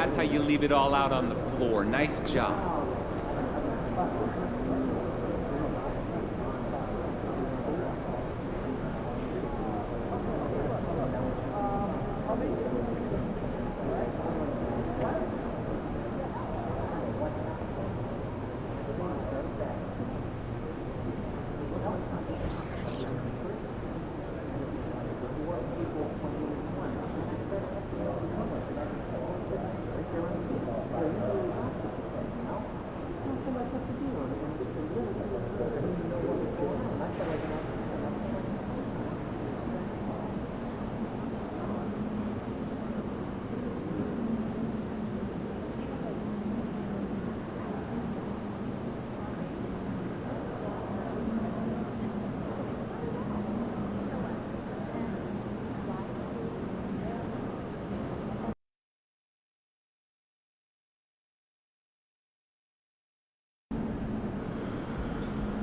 That's how you leave it all out on the floor. Nice job.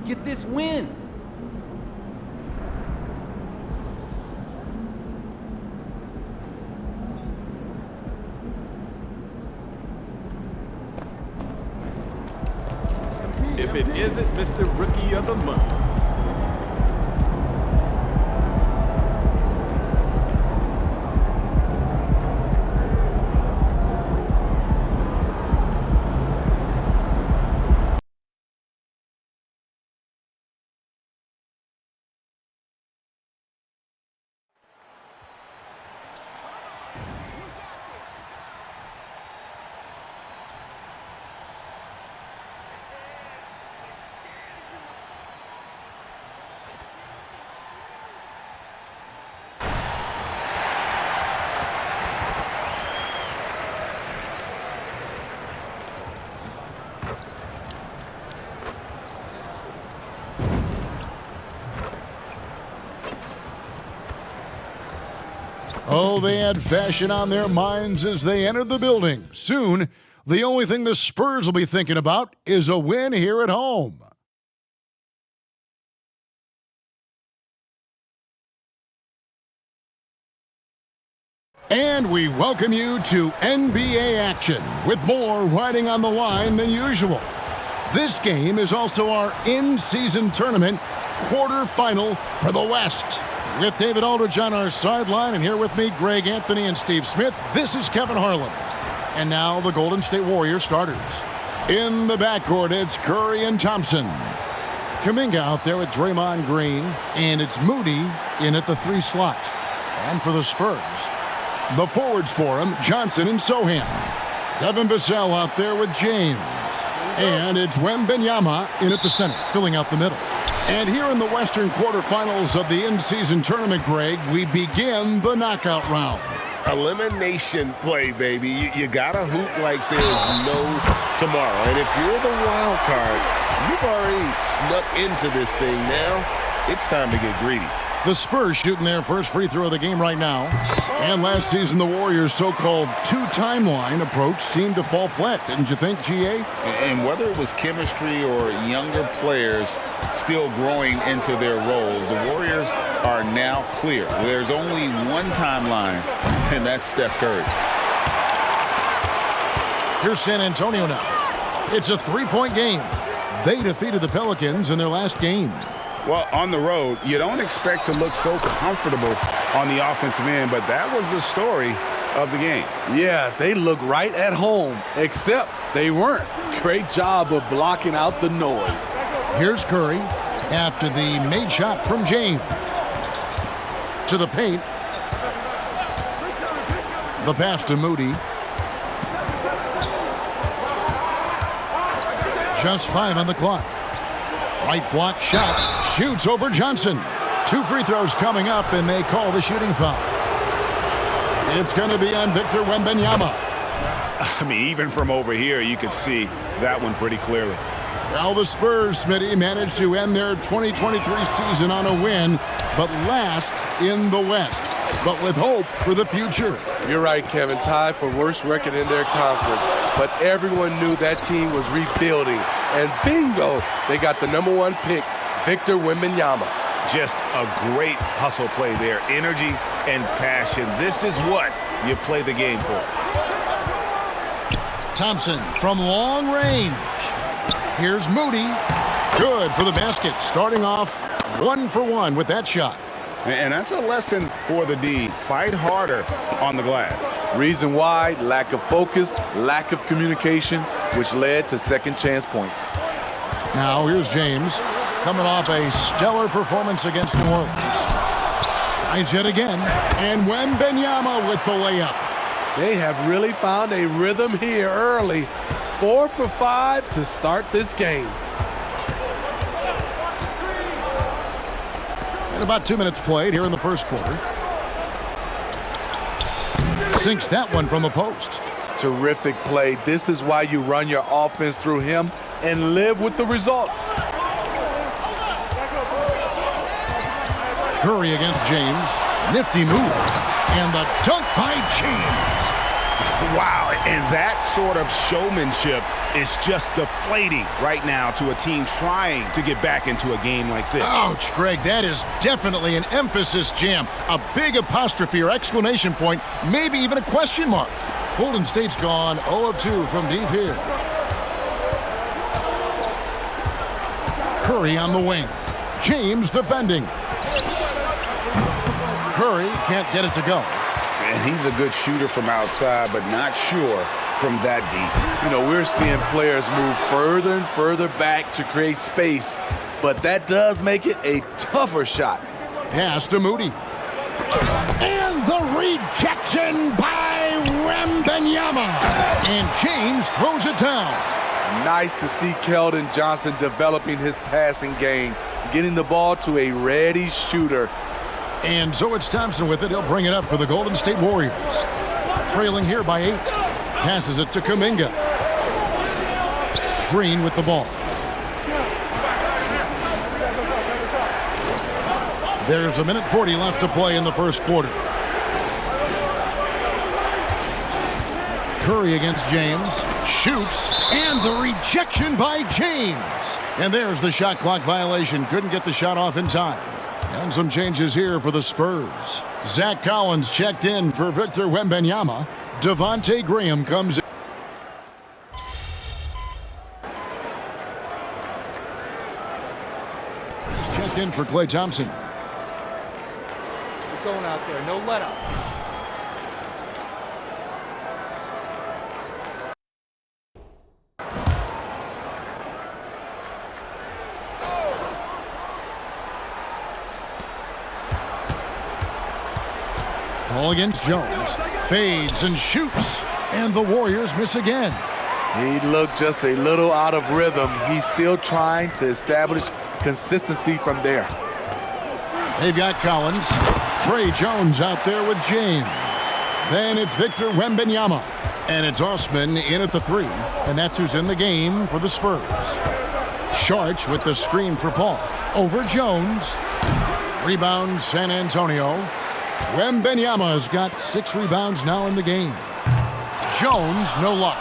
Get this win. If it isn't Mr. Rookie of the Month. Oh, they had fashion on their minds as they entered the building. Soon, the only thing the Spurs will be thinking about is a win here at home. And we welcome you to NBA action with more riding on the line than usual. This game is also our in-season tournament quarterfinal for the West. With David Aldridge on our sideline, and here with me, Greg Anthony and Steve Smith, this is Kevin Harlan. And now the Golden State Warriors starters. In the backcourt, it's Curry and Thompson. Kuminga out there with Draymond Green, and it's Moody in at the 3 slot. And for the Spurs, the forwards for him, Johnson and Sohan. Devin Vassell out there with James. And it's Wembanyama in at the center, filling out the middle. And here in the Western quarterfinals of the in-season tournament, Greg, we begin the knockout round. Elimination play, baby. You gotta hoop like there's no tomorrow. And if you're the wild card, you've already snuck into this thing now. It's time to get greedy. The Spurs shooting their first free throw of the game right now. And last season, the Warriors' so-called two-timeline approach seemed to fall flat, didn't you think, GA? And whether it was chemistry or younger players still growing into their roles, the Warriors are now clear. There's only one timeline, and that's Steph Curry. Here's San Antonio now. It's a three-point game. They defeated the Pelicans in their last game. Well, on the road, you don't expect to look so comfortable on the offensive end, but that was the story of the game. Yeah, they look right at home, except they weren't. Great job of blocking out the noise. Here's Curry after the made shot from James. To the paint. The pass to Moody. Just 5 on the clock. Right block shot. Shoots over Johnson. 2 free throws coming up, and they call the shooting foul. It's going to be on Victor Wembanyama. I mean, even from over here, you could see that one pretty clearly. Well, the Spurs, Smitty, managed to end their 2023 season on a win, but last in the West, but with hope for the future. You're right, Kevin. Tied for worst record in their conference, but everyone knew that team was rebuilding. And bingo, they got the #1 pick, Victor Wembanyama. Just a great hustle play there. Energy and passion. This is what you play the game for. Thompson from long range. Here's Moody. Good for the basket. Starting off 1 for 1 with that shot. And that's a lesson for the D. Fight harder on the glass. Reason why, lack of focus, lack of communication, which led to second chance points. Now here's James coming off a stellar performance against New Orleans. Tries it again. And Wembanyama with the layup. They have really found a rhythm here early. 4 for 5 to start this game. And about 2 minutes played here in the first quarter. Sinks that one from the post. Terrific play. This is why you run your offense through him and live with the results. Curry against James. Nifty move. And the dunk by James. Wow, and that sort of showmanship is just deflating right now to a team trying to get back into a game like this. Ouch, Greg, that is definitely an emphasis jam. A big apostrophe or exclamation point, maybe even a question mark. Golden State's gone 0 of 2 from deep here. Curry on the wing. James defending. Curry can't get it to go. And he's a good shooter from outside, but not sure from that deep. You know, we're seeing players move further and further back to create space, but that does make it a tougher shot. Pass to Moody. And the rejection by Wembanyama. And James throws it down. Nice to see Keldon Johnson developing his passing game, getting the ball to a ready shooter. And so it's Thompson with it. He'll bring it up for the Golden State Warriors. Trailing here by 8. Passes it to Kuminga. Green with the ball. There's 1:40 left to play in the first quarter. Curry against James. Shoots. And the rejection by James. And there's the shot clock violation. Couldn't get the shot off in time. And some changes here for the Spurs. Zach Collins checked in for Victor Wembanyama. Devontae Graham comes in. Checked in for Klay Thompson. We're going out there, no let up. Ball against Jones. Fades and shoots. And the Warriors miss again. He looked just a little out of rhythm. He's still trying to establish consistency from there. They've got Collins. Trey Jones out there with James. Then it's Victor Wembanyama. And it's Osman in at the 3. And that's who's in the game for the Spurs. Sharch with the screen for Paul. Over Jones. Rebound San Antonio. Wembanyama's got 6 rebounds now in the game. Jones, no luck.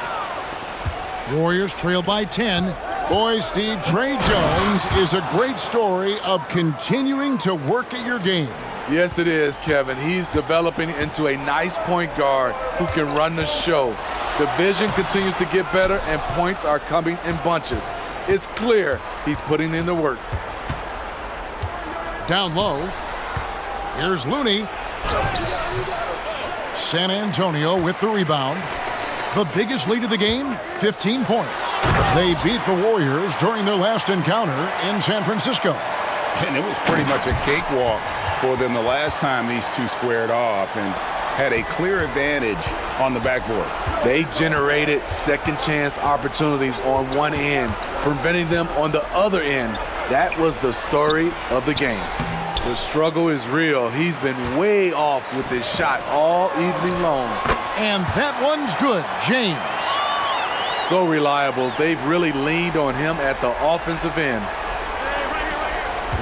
Warriors trail by 10. Boy, Steve, Trey Jones is a great story of continuing to work at your game. Yes, it is, Kevin. He's developing into a nice point guard who can run the show. The vision continues to get better, and points are coming in bunches. It's clear he's putting in the work. Down low. Here's Looney. San Antonio with the rebound. The biggest lead of the game, 15 points. They beat the Warriors during their last encounter in San Francisco. And it was pretty much a cakewalk for them the last time these two squared off and had a clear advantage on the backboard. They generated second chance opportunities on one end, preventing them on the other end. That was the story of the game. The struggle is real. He's been way off with his shot all evening long. And that one's good, James. So reliable. They've really leaned on him at the offensive end.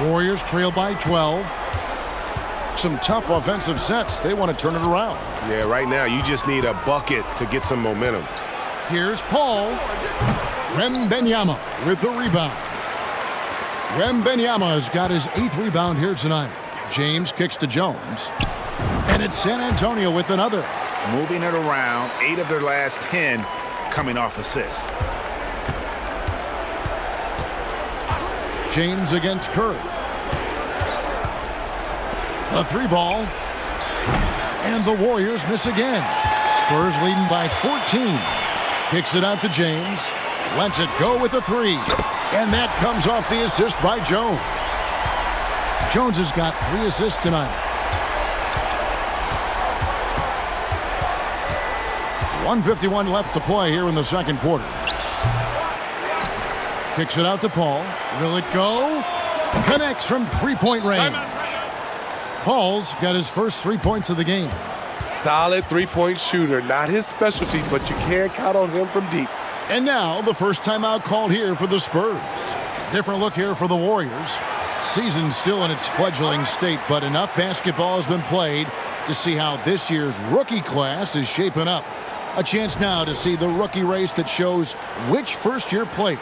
Warriors trail by 12. Some tough offensive sets. They want to turn it around. Yeah, right now you just need a bucket to get some momentum. Here's Paul. Wembanyama with the rebound. Wembanyama's got his 8th rebound here tonight. James kicks to Jones. And it's San Antonio with another. Moving it around, 8 of their last 10 coming off assists. James against Curry. A three ball. And the Warriors miss again. Spurs leading by 14. Kicks it out to James. Lets it go with a three. And that comes off the assist by Jones. Jones has got 3 assists tonight. 1:51 left to play here in the second quarter. Kicks it out to Paul. Will it go? Connects from three-point range. Paul's got his first 3 points of the game. Solid three-point shooter. Not his specialty, but you can't count on him from deep. And now the first timeout called here for the Spurs. Different look here for the Warriors. Season's still in its fledgling state, but enough basketball has been played to see how this year's rookie class is shaping up. A chance now to see the rookie race that shows which first-year players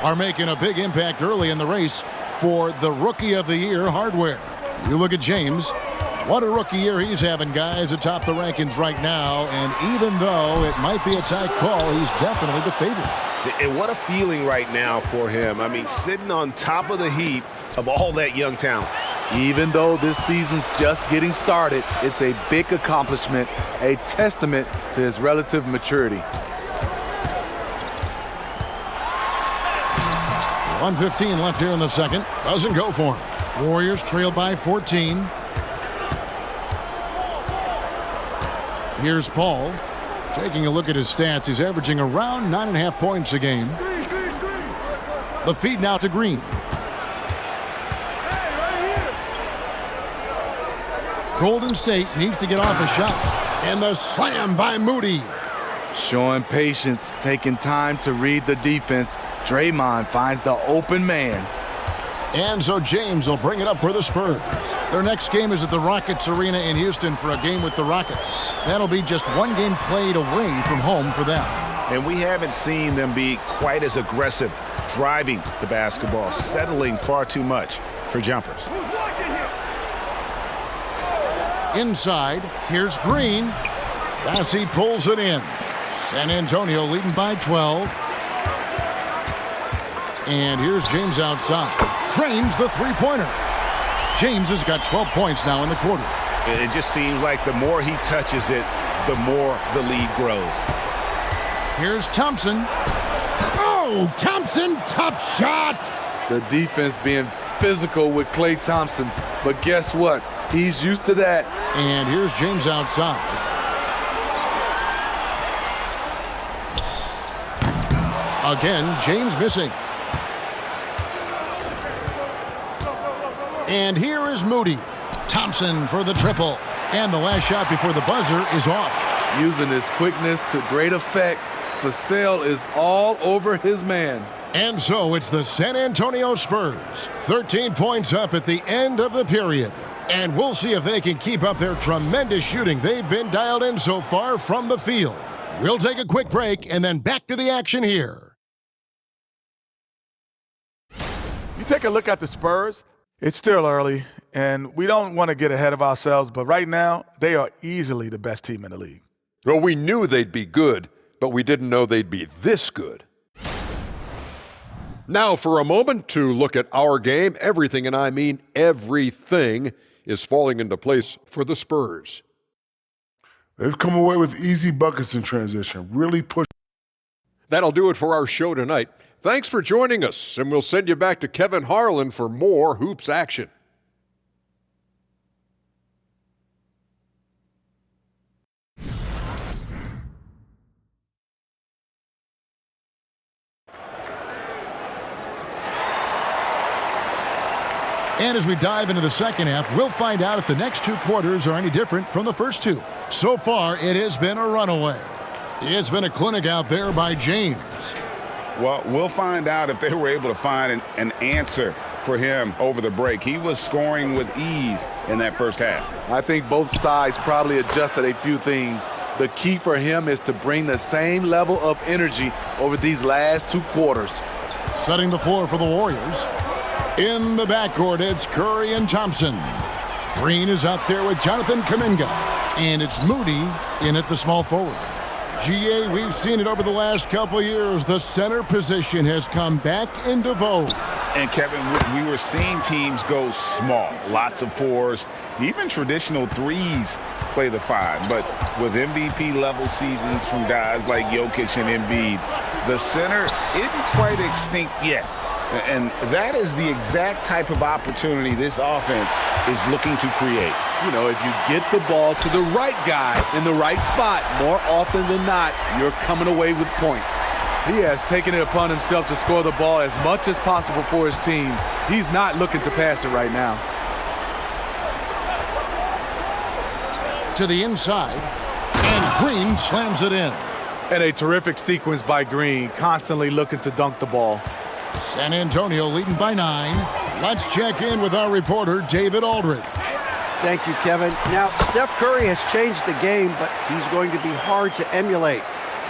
are making a big impact early in the race for the Rookie of the Year hardware. You look at James. What a rookie year he's having, guys, atop the rankings right now. And even though it might be a tight call, he's definitely the favorite. And what a feeling right now for him. I mean, sitting on top of the heap of all that young talent. Even though this season's just getting started, it's a big accomplishment, a testament to his relative maturity. 1:15 left here in the second. Doesn't go for him. Warriors trail by 14. Here's Paul. Taking a look at his stats, he's averaging around 9.5 points a game. The feed now to Green. Golden State needs to get off a shot. And the slam by Moody. Showing patience, taking time to read the defense. Draymond finds the open man. And so James will bring it up for the Spurs. Their next game is at the Rockets Arena in Houston for a game with the Rockets. That'll be just one game played away from home for them. And we haven't seen them be quite as aggressive driving the basketball, settling far too much for jumpers. Inside, here's Green. Bassey pulls it in. San Antonio leading by 12. And here's James outside. Drains the three-pointer. James has got 12 points now in the quarter. And it just seems like the more he touches it, the more the lead grows. Here's Thompson. Oh, Thompson, tough shot. The defense being physical with Klay Thompson. But guess what? He's used to that. And here's James outside. Again, James missing. And here is Moody. Thompson for the triple. And the last shot before the buzzer is off. Using his quickness to great effect. Vassell is all over his man. And so it's the San Antonio Spurs. 13 points up at the end of the period. And we'll see if they can keep up their tremendous shooting they've been dialed in so far from the field. We'll take a quick break and then back to the action here. You take a look at the Spurs, it's still early, and we don't want to get ahead of ourselves, but right now, they are easily the best team in the league. Well, we knew they'd be good, but we didn't know they'd be this good. Now, for a moment, to look at our game. Everything, and I mean everything, is falling into place for the Spurs. They've come away with easy buckets in transition, really push. That'll do it for our show tonight. Thanks for joining us, and we'll send you back to Kevin Harlan for more hoops action. And as we dive into the second half, we'll find out if the next two quarters are any different from the first two. So far, it has been a runaway. It's been a clinic out there by James. Well, we'll find out if they were able to find an answer for him over the break. He was scoring with ease in that first half. I think both sides probably adjusted a few things. The key for him is to bring the same level of energy over these last two quarters. Setting the floor for the Warriors. In the backcourt, it's Curry and Thompson. Green is out there with Jonathan Kuminga. And it's Moody in at the small forward. GA, we've seen it over the last couple years. The center position has come back into vogue. And Kevin, we were seeing teams go small, lots of fours, even traditional threes play the five. But with MVP-level seasons from guys like Jokic and Embiid, the center isn't quite extinct yet. And that is the exact type of opportunity this offense is looking to create. You know, if you get the ball to the right guy in the right spot, more often than not, you're coming away with points. He has taken it upon himself to score the ball as much as possible for his team. He's not looking to pass it right now. To the inside, and Green slams it in. And a terrific sequence by Green, constantly looking to dunk the ball. San Antonio leading by 9. Let's check in with our reporter, David Aldridge. Thank you, Kevin. Now, Steph Curry has changed the game, but he's going to be hard to emulate.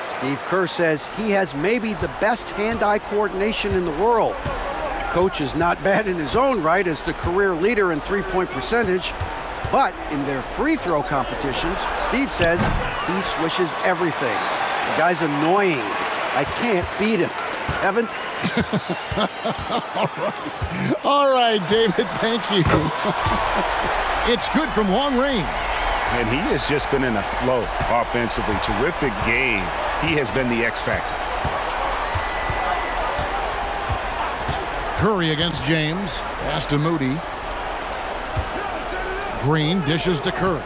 Steve Kerr says he has maybe the best hand-eye coordination in the world. The coach is not bad in his own right as the career leader in three-point percentage, but in their free throw competitions, Steve says he swishes everything. The guy's annoying. I can't beat him. Evan? All right, David, thank you. It's good from long range. And he has just been in a flow offensively. Terrific game. He has been the X factor. Curry against James. Pass to Moody. Green dishes to Curry.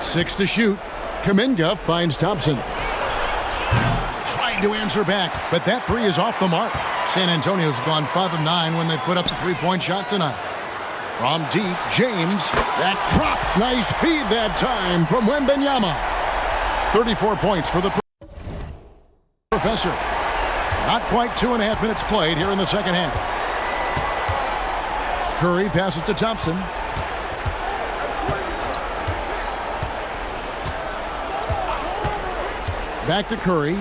6 to shoot. Kuminga finds Thompson. Tried to answer back, but that three is off the mark. San Antonio's gone 5 of 9 when they put up the three-point shot tonight. From deep, James. That drops. Nice feed that time from Wembanyama. 34 points for the professor. Not quite 2.5 minutes played here in the second half. Curry passes to Thompson. Back to Curry.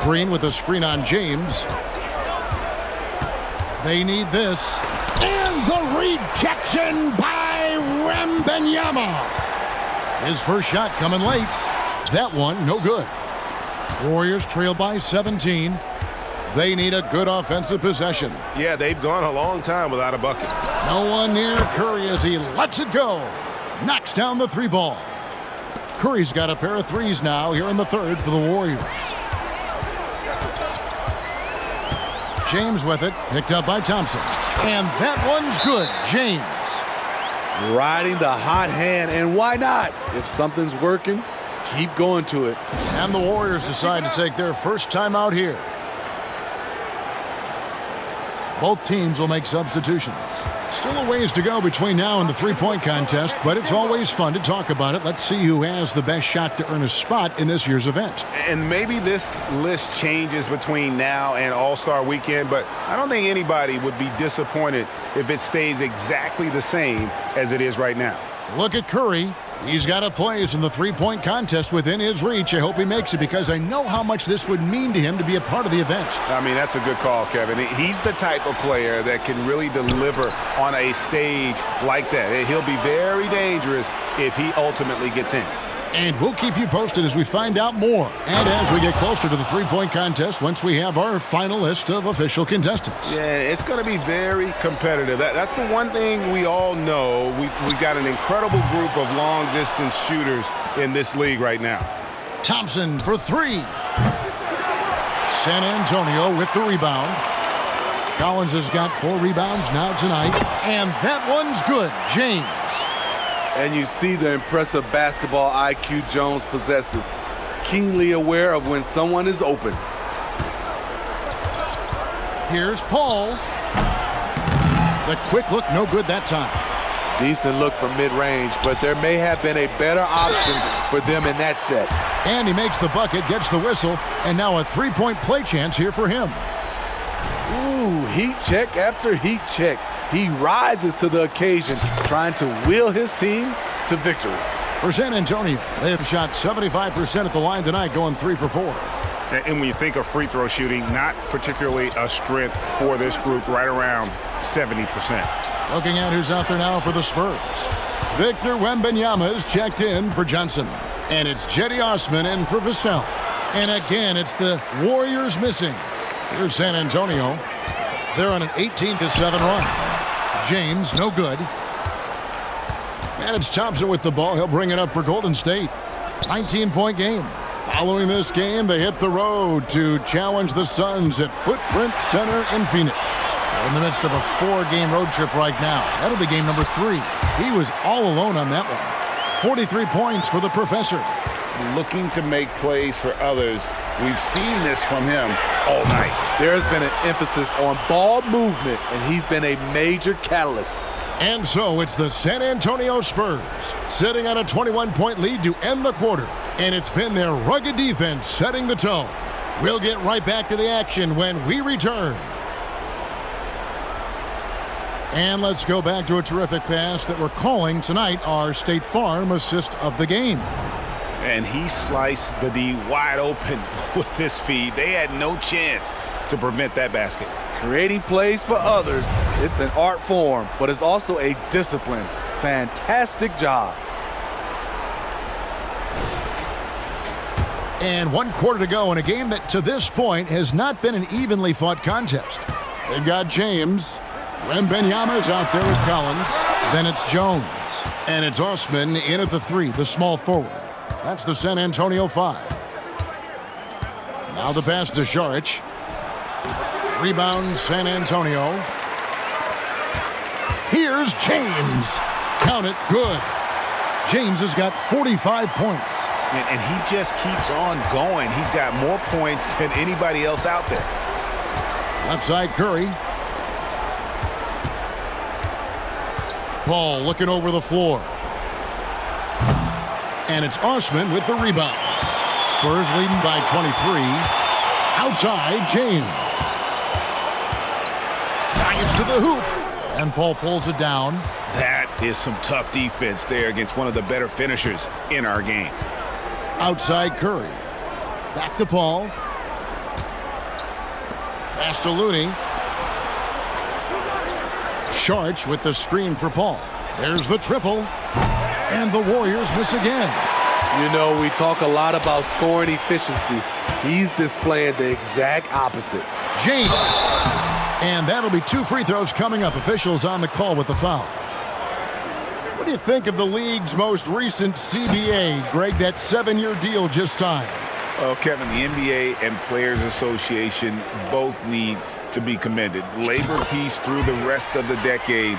Green with a screen on James. They need this. And the rejection by Wembanyama. His first shot coming late. That one, no good. Warriors trail by 17. They need a good offensive possession. Yeah, they've gone a long time without a bucket. No one near Curry as he lets it go. Knocks down the three ball. Curry's got a pair of threes now here in the third for the Warriors. James with it, picked up by Thompson. And that one's good, James. Riding the hot hand, and why not? If something's working, keep going to it. And the Warriors decide to take their first time out here. Both teams will make substitutions. Still a ways to go between now and the three-point contest, but it's always fun to talk about it. Let's see who has the best shot to earn a spot in this year's event. And maybe this list changes between now and All-Star Weekend, but I don't think anybody would be disappointed if it stays exactly the same as it is right now. Look at Curry. He's got a place in the three-point contest within his reach. I hope he makes it because I know how much this would mean to him to be a part of the event. I mean, that's a good call, Kevin. He's the type of player that can really deliver on a stage like that. He'll be very dangerous if he ultimately gets in. And we'll keep you posted as we find out more. And as we get closer to the three-point contest, once we have our final list of official contestants. Yeah, it's going to be very competitive. That's the one thing we all know. We've got an incredible group of long-distance shooters in this league right now. Thompson for three. San Antonio with the rebound. Collins has got 4 rebounds now tonight. And that one's good, James. And you see the impressive basketball IQ Jones possesses. Keenly aware of when someone is open. Here's Paul. The quick look, no good that time. Decent look from mid-range, but there may have been a better option for them in that set. And he makes the bucket, gets the whistle, and now a three-point play chance here for him. Ooh, heat check after heat check. He rises to the occasion, trying to will his team to victory. For San Antonio, they have shot 75% at the line tonight, going 3 for 4. And when you think of free throw shooting, not particularly a strength for this group, right around 70%. Looking at who's out there now for the Spurs. Victor Wembanyama is checked in for Johnson. And it's Jetty Osman in for Vassell. And again, it's the Warriors missing. Here's San Antonio. They're on an 18-7 run. James, no good. And it's Thompson with the ball. He'll bring it up for Golden State. 19-point game. Following this game, they hit the road to challenge the Suns at Footprint Center in Phoenix. They're in the midst of a 4-game road trip right now. That'll be game number 3. He was all alone on that one. 43 points for the professor. Looking to make plays for others. We've seen this from him all night. There's been an emphasis on ball movement, and he's been a major catalyst. And so it's the San Antonio Spurs sitting on a 21-point lead to end the quarter. And it's been their rugged defense setting the tone. We'll get right back to the action when we return. And let's go back to a terrific pass that we're calling tonight our State Farm assist of the game. And he sliced the D wide open with his feed. They had no chance to prevent that basket. Creating plays for others, it's an art form, but it's also a discipline. Fantastic job. And 1 quarter to go in a game that to this point has not been an evenly fought contest. They've got James. Wembanyama's out there with Collins. Then it's Jones. And it's Osman in at the 3, the small forward. That's the San Antonio 5. Now the pass to Saric. Rebound San Antonio. Here's James. Count it, good. James has got 45 points. And he just keeps on going. He's got more points than anybody else out there. Left side Curry. Paul looking over the floor. And it's Osman with the rebound. Spurs leading by 23. Outside, James. Drives to the hoop. And Paul pulls it down. That is some tough defense there against one of the better finishers in our game. Outside Curry. Back to Paul. Pass to Looney. Saric with the screen for Paul. There's the triple. And the Warriors miss again. You know, we talk a lot about scoring efficiency. He's displaying the exact opposite. James. And that'll be 2 free throws coming up. Officials on the call with the foul. What do you think of the league's most recent CBA, Greg, that 7-year deal just signed? Well, Kevin, the NBA and Players Association both need to be commended. Labor peace through the rest of the decade.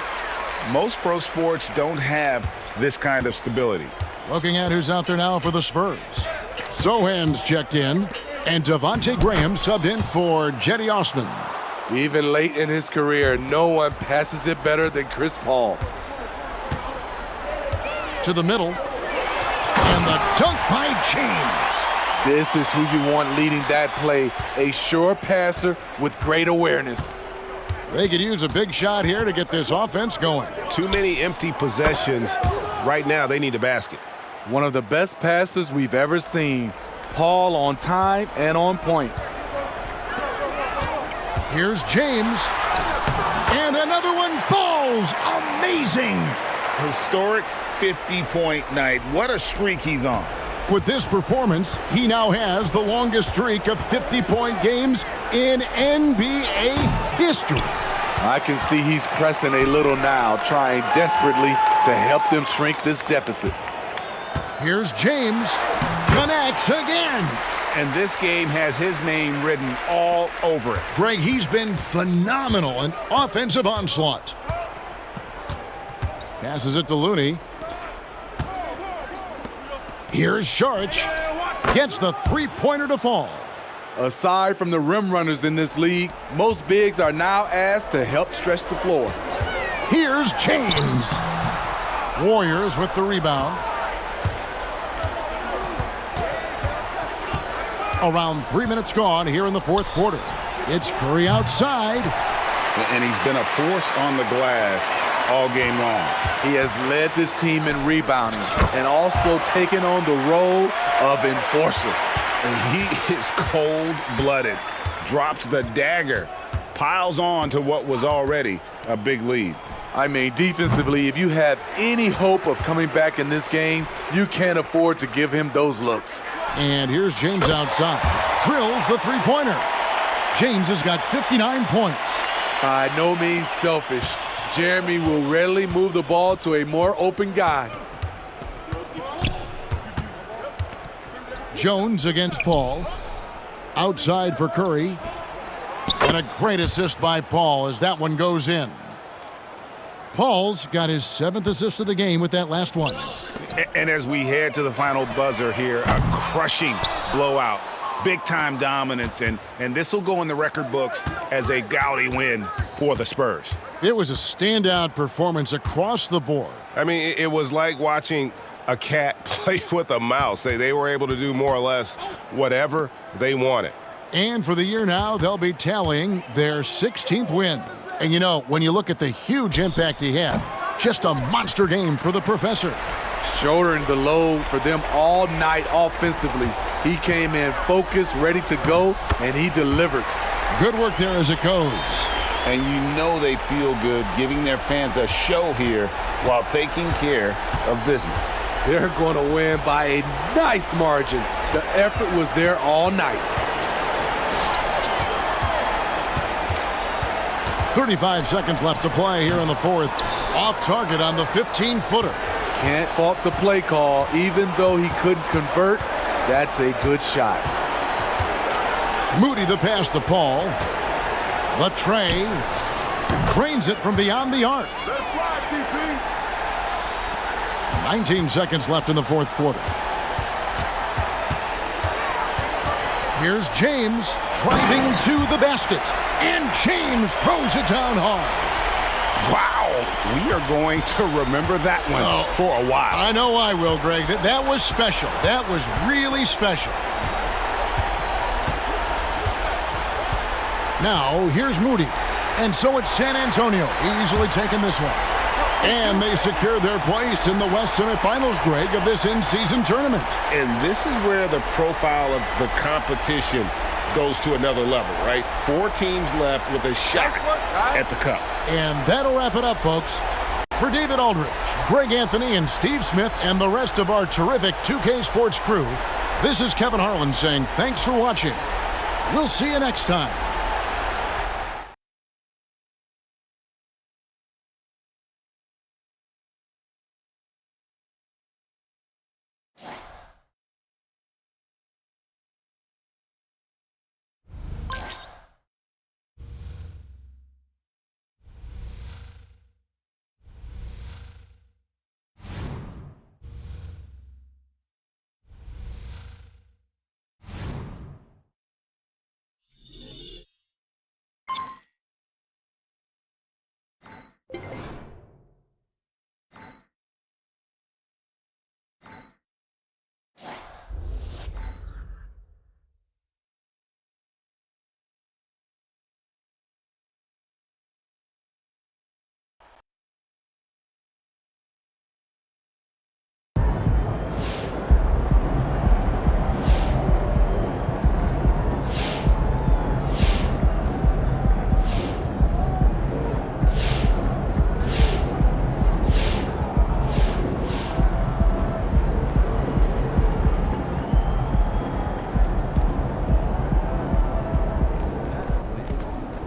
Most pro sports don't have this kind of stability. Looking at who's out there now for the Spurs. Sohan's checked in, and Devontae Graham subbed in for Jetty Osman. Even late in his career, no one passes it better than Chris Paul. To the middle, and the dunk by James. This is who you want leading that play, a sure passer with great awareness. They could use a big shot here to get this offense going. Too many empty possessions. Right now, they need a basket. One of the best passers we've ever seen. Paul on time and on point. Here's James. And another one falls. Amazing. Historic 50-point night. What a streak he's on. With this performance, he now has the longest streak of 50-point games in NBA history. I can see he's pressing a little now, trying desperately to help them shrink this deficit. Here's James. Connects again. And this game has his name written all over it. Greg, he's been phenomenal in offensive onslaught. Passes it to Looney. Here's Saric. Gets the three-pointer to fall. Aside from the rim runners in this league, most bigs are now asked to help stretch the floor. Here's James. Warriors with the rebound. Around 3 minutes gone here in the fourth quarter. It's Curry outside. And he's been a force on the glass all game long. He has led this team in rebounding and also taken on the role of enforcer. And he is cold-blooded, drops the dagger, piles on to what was already a big lead. I mean, defensively, if you have any hope of coming back in this game, you can't afford to give him those looks. And here's James outside. Drills the three-pointer. James has got 59 points. By no means selfish, Jeremy will readily move the ball to a more open guy. Jones against Paul. Outside for Curry. And a great assist by Paul as that one goes in. Paul's got his 7th assist of the game with that last one. And as we head to the final buzzer here, a crushing blowout, big-time dominance, and this will go in the record books as a gaudy win for the Spurs. It was a standout performance across the board. I mean, it was like watching a cat play with a mouse. They were able to do more or less whatever they wanted. And for the year now, they'll be tallying their 16th win. And you know, when you look at the huge impact he had, just a monster game for the professor. Shouldering the load for them all night offensively. He came in focused, ready to go, and he delivered. Good work there as it goes. And you know they feel good giving their fans a show here while taking care of business. They're going to win by a nice margin. The effort was there all night. 35 seconds left to play here in the fourth. Off target on the 15-footer. Can't fault the play call. Even though he couldn't convert, that's a good shot. Moody the pass to Paul. The tray. Drains it from beyond the arc. 19 seconds left in the fourth quarter. Here's James driving to the basket. And James throws it down hard. Wow, we are going to remember that one for a while. I know I will, Greg. That was special. That was really special. Now, here's Moody. And so it's San Antonio easily taking this one. And they secure their place in the West semifinals, Greg, of this in-season tournament. And this is where the profile of the competition goes to another level, right? 4 teams left with a shot at the cup. And that'll wrap it up, folks. For David Aldridge, Greg Anthony, and Steve Smith, and the rest of our terrific 2K Sports crew, this is Kevin Harlan saying thanks for watching. We'll see you next time.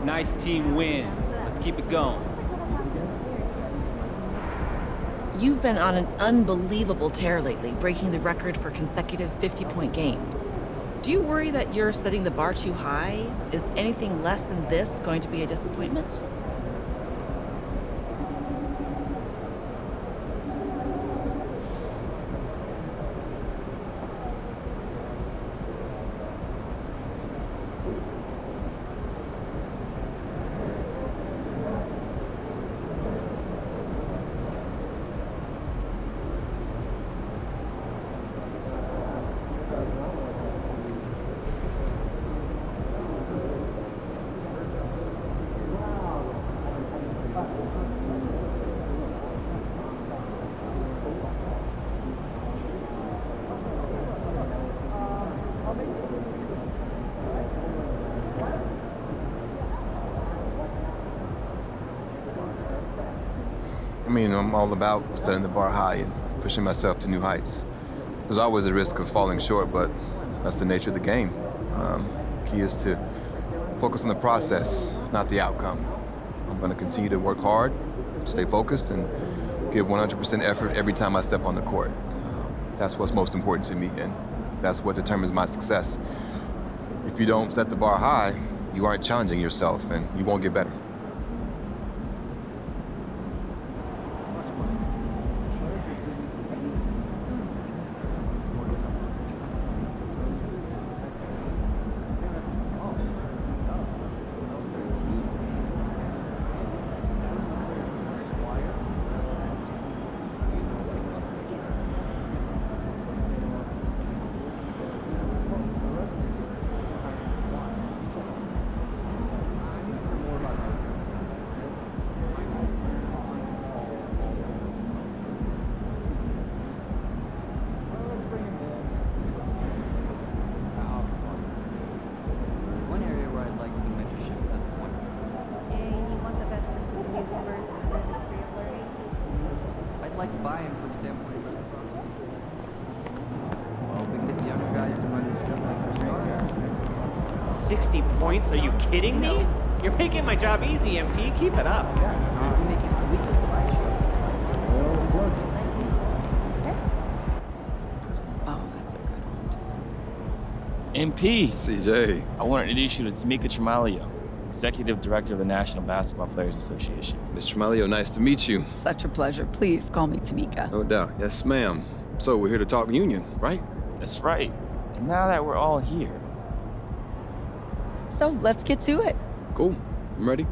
Nice team win. Let's keep it going. You've been on an unbelievable tear lately, breaking the record for consecutive 50-point games. Do you worry that you're setting the bar too high? Is anything less than this going to be a disappointment? mean, I'm all about setting the bar high and pushing myself to new heights. There's always a risk of falling short, but that's the nature of the game. Key is to focus on the process, not the outcome. I'm going to continue to work hard, stay focused, and give 100% effort every time I step on the court. That's what's most important to me, and that's what determines my success. If you don't set the bar high, you aren't challenging yourself, and you won't get better. I'd like to buy him from standpoint of well, we get the younger guys to run their stuff like for 60 points? Are you kidding me? You're making my job easy, MP. Keep it up. Oh, that's a good one. MP. CJ. I want to introduce you to Tamika Tremalio, Executive Director of the National Basketball Players Association. Ms. Tremalio, nice to meet you. Such a pleasure. Please call me Tamika. No doubt. Yes, ma'am. So we're here to talk union, right? That's right. And now that we're all here. So let's get to it. Cool. I'm ready.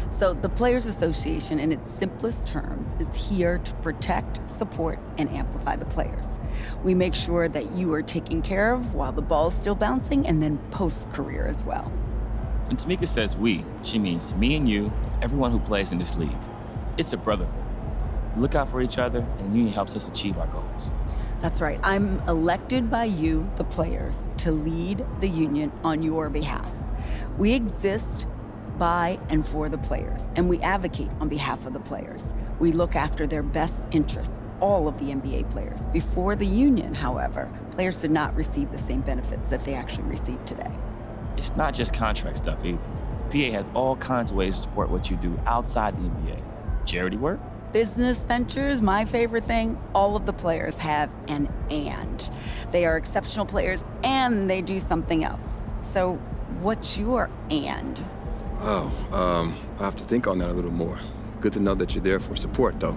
So the Players Association, in its simplest terms, is here to protect, support, and amplify the players. We make sure that you are taken care of while the ball's still bouncing, and then post-career as well. When Tamika says we, she means me and you, everyone who plays in this league. It's a brotherhood. We look out for each other, and the union helps us achieve our goals. That's right. I'm elected by you, the players, to lead the union on your behalf. We exist by and for the players, and we advocate on behalf of the players. We look after their best interests, all of the NBA players. Before the union, however, players did not receive the same benefits that they actually receive today. It's not just contract stuff either. The PA has all kinds of ways to support what you do outside the NBA. Charity work? Business ventures, my favorite thing, all of the players have an and. They are exceptional players and they do something else. So what's your and? Oh, I have to think on that a little more. Good to know that you're there for support, though.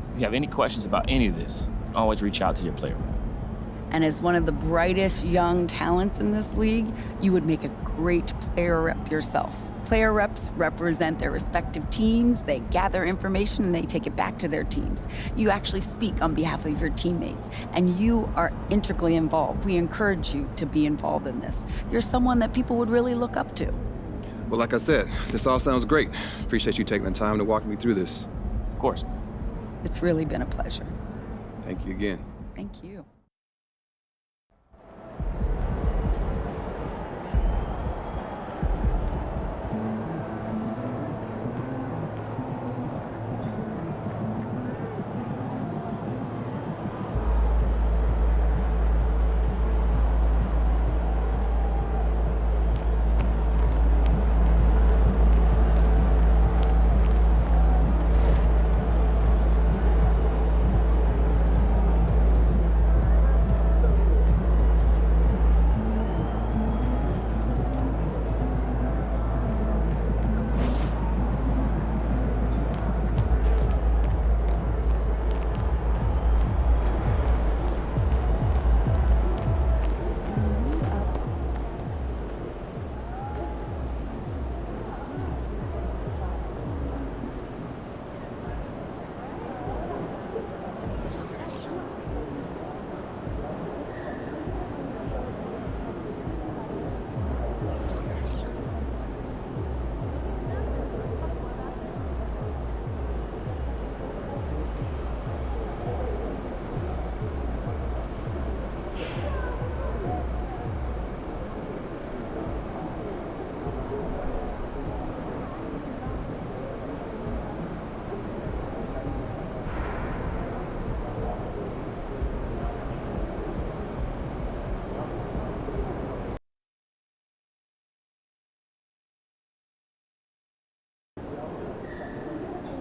If you have any questions about any of this, always reach out to your player rep. And as one of the brightest young talents in this league, you would make a great player rep yourself. Player reps represent their respective teams, they gather information, and they take it back to their teams. You actually speak on behalf of your teammates, and you are integrally involved. We encourage you to be involved in this. You're someone that people would really look up to. Well, like I said, this all sounds great. Appreciate you taking the time to walk me through this. Of course. It's really been a pleasure. Thank you again. Thank you.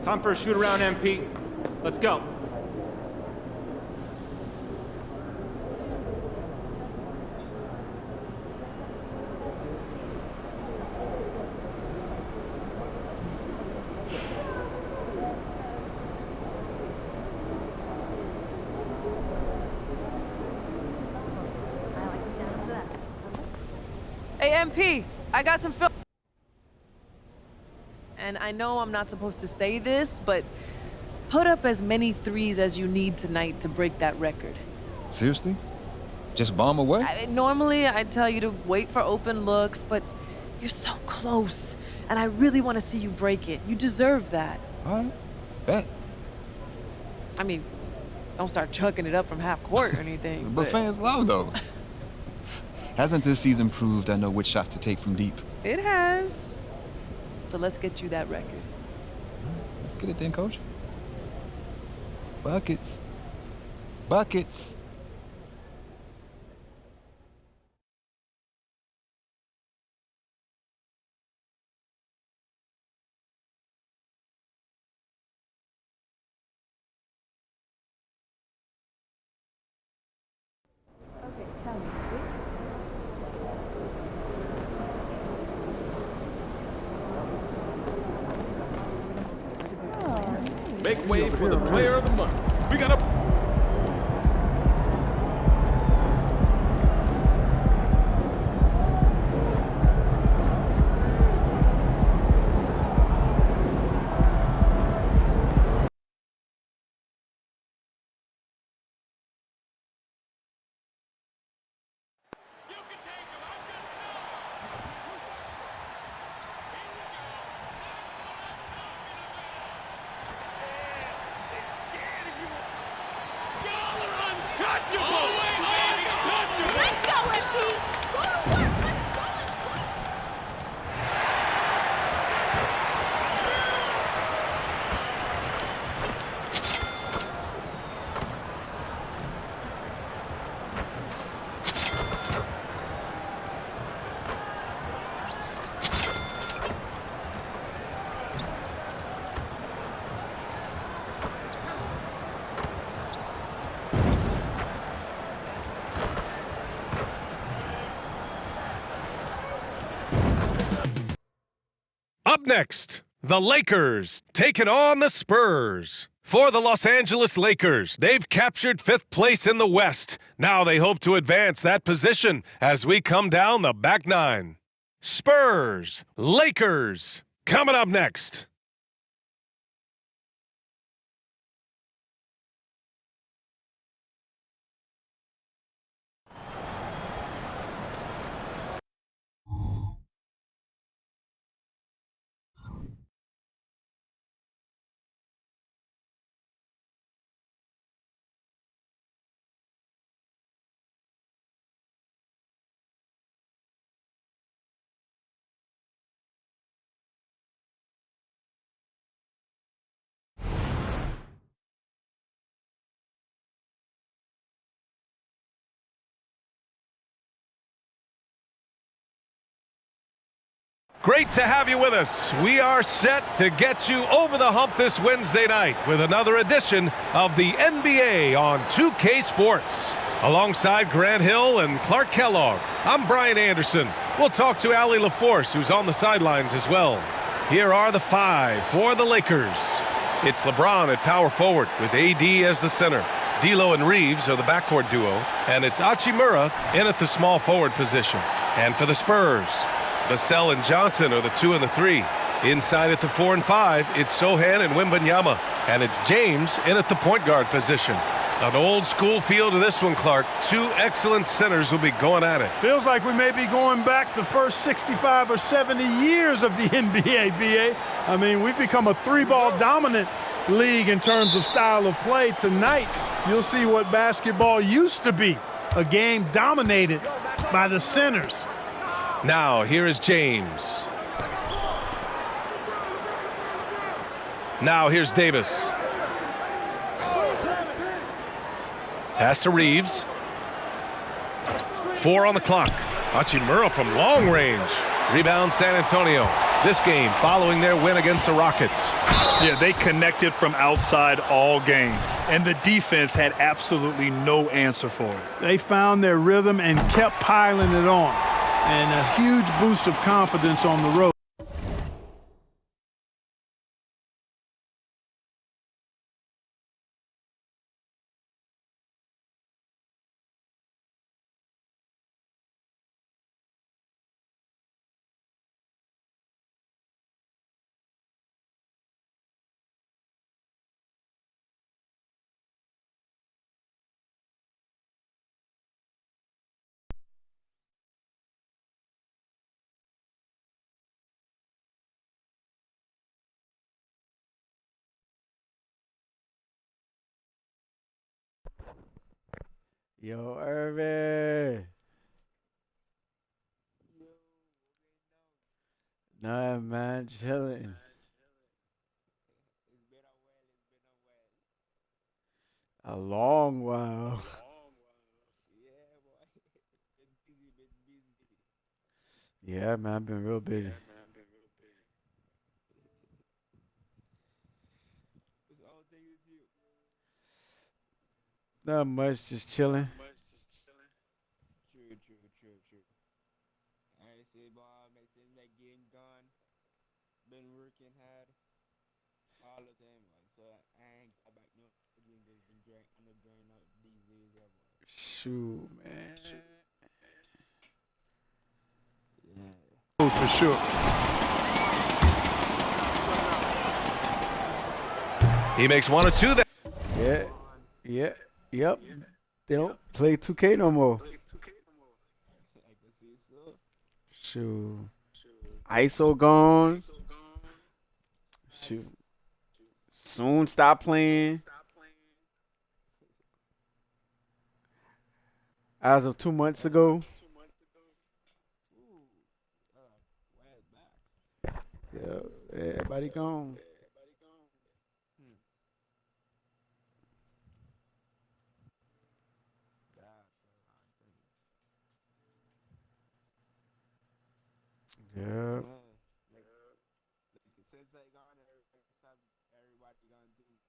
Time for a shoot around, MP. Let's go. Hey, MP, I got some film. And I know I'm not supposed to say this, but put up as many threes as you need tonight to break that record. Seriously? Just bomb away? Normally, I'd tell you to wait for open looks, but you're so close. And I really want to see you break it. You deserve that. All right. Bet. I mean, don't start chucking it up from half court or anything. But fans love, though. Hasn't this season proved I know which shots to take from deep? It has. So let's get you that record. Let's get it then, Coach. Buckets. Buckets. Okay, tell me. Make way for the player of the month. We got a... Up next, the Lakers taking on the Spurs. For the Los Angeles Lakers, they've captured 5th place in the West. Now they hope to advance that position as we come down the back nine. Spurs, Lakers, coming up next. Great to have you with us. We are set to get you over the hump this Wednesday night with another edition of the NBA on 2K Sports. Alongside Grant Hill and Clark Kellogg, I'm Brian Anderson. We'll talk to Allie LaForce, who's on the sidelines as well. Here are the 5 for the Lakers. It's LeBron at power forward with AD as the center. D'Lo and Reeves are the backcourt duo, and it's Hachimura in at the small forward position. And for the Spurs, Vassell and Johnson are the 2 and the 3. Inside at the 4 and 5, it's Sohan and Wembanyama. And it's James in at the point guard position. An old school feel to this one, Clark. 2 excellent centers will be going at it. Feels like we may be going back the first 65 or 70 years of the NBA, BA. I mean, we've become a 3-ball dominant league in terms of style of play. Tonight, you'll see what basketball used to be, a game dominated by the centers. Now, here is James. Now, here's Davis. Pass to Reeves. 4 on the clock. Hachimura from long range. Rebound San Antonio. This game following their win against the Rockets. Yeah, they connected from outside all game, and the defense had absolutely no answer for it. They found their rhythm and kept piling it on, and a huge boost of confidence on the road. Yo, Irvin. Nah, man, chilling. A long while. Yeah, man, I've been real busy. Not much, just chilling. True. I see, boy, makes sense that game gone. Been working hard all the time, boy. So I ain't got back no game that's been grind out these days, boy. Shoot, man. Oh, for sure. He makes 1 or 2 there. Yep. They don't play 2K no more. Shoot. ISO gone. Shoot. Soon stop playing. As of 2 months ago. Yeah, everybody gone. Yeah.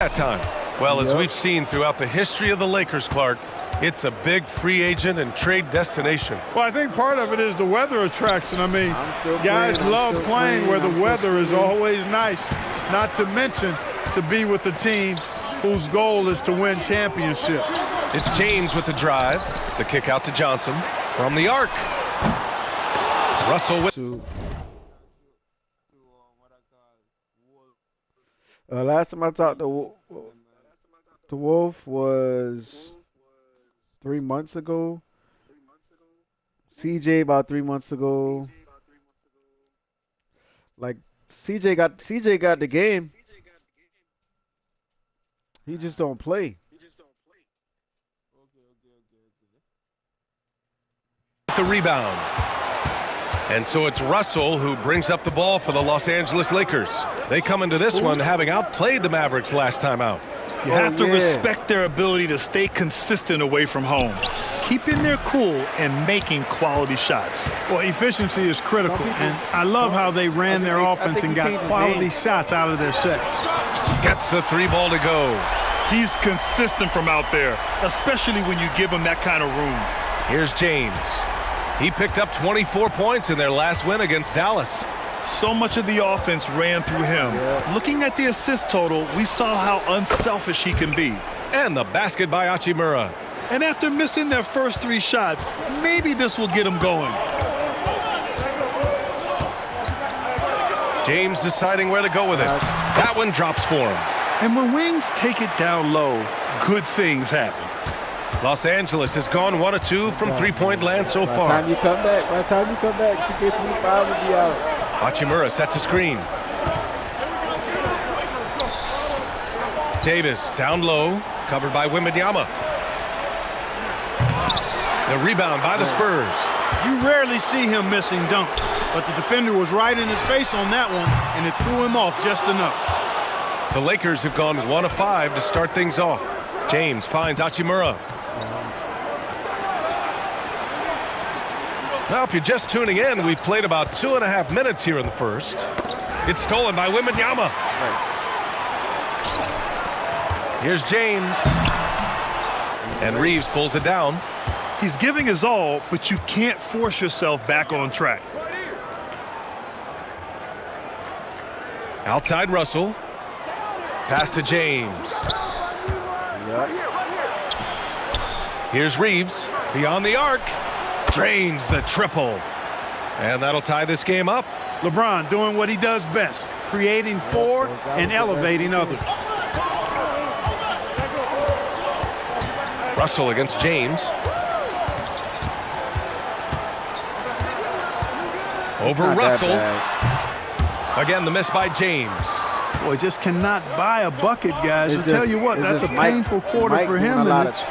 That time. Well, as we've seen throughout the history of the Lakers, Clark, it's a big free agent and trade destination. Well, I think part of it is the weather attraction. I mean, guys love playing where the weather is always nice, not to mention to be with a team whose goal is to win championship. It's James with the drive, the kick out to Johnson from the arc. Russell with... Last time I talked to Wolf was 3 months ago. CJ about 3 months ago. Like CJ got the game. He just don't play. The rebound. And so it's Russell who brings up the ball for the Los Angeles Lakers. They come into this one having outplayed the Mavericks last time out. You have to respect their ability to stay consistent away from home, keeping their cool and making quality shots. Well, efficiency is critical, and I love how they ran their offense and got quality shots out of their sets. Gets the 3 ball to go. He's consistent from out there, especially when you give him that kind of room. Here's James. He picked up 24 points in their last win against Dallas. So much of the offense ran through him. Looking at the assist total, we saw how unselfish he can be. And the basket by Hachimura. And after missing their first 3 shots, maybe this will get him going. James deciding where to go with it. That one drops for him. And when wings take it down low, good things happen. Los Angeles has gone 1 or 2 from 3-point land so far. By the time you come back, 2K25 will be out. Hachimura sets a screen. Davis down low, covered by Wembanyama. The rebound by the Spurs. You rarely see him missing dunks, but the defender was right in his face on that one, and it threw him off just enough. The Lakers have gone 1 of 5 to start things off. James finds Hachimura. Now, if you're just tuning in, we've played about 2.5 minutes here in the first. It's stolen by Wembanyama. Here's James. And Reeves pulls it down. He's giving his all, but you can't force yourself back on track. Outside Russell. Pass to James. Here's Reeves. Beyond the arc. Drains the triple. And that'll tie this game up. LeBron doing what he does best, creating for and elevating others. Russell against James. Over Russell. Again, the miss by James. Boy, just cannot buy a bucket, guys. I'll tell you what, that's a painful quarter for him, and it's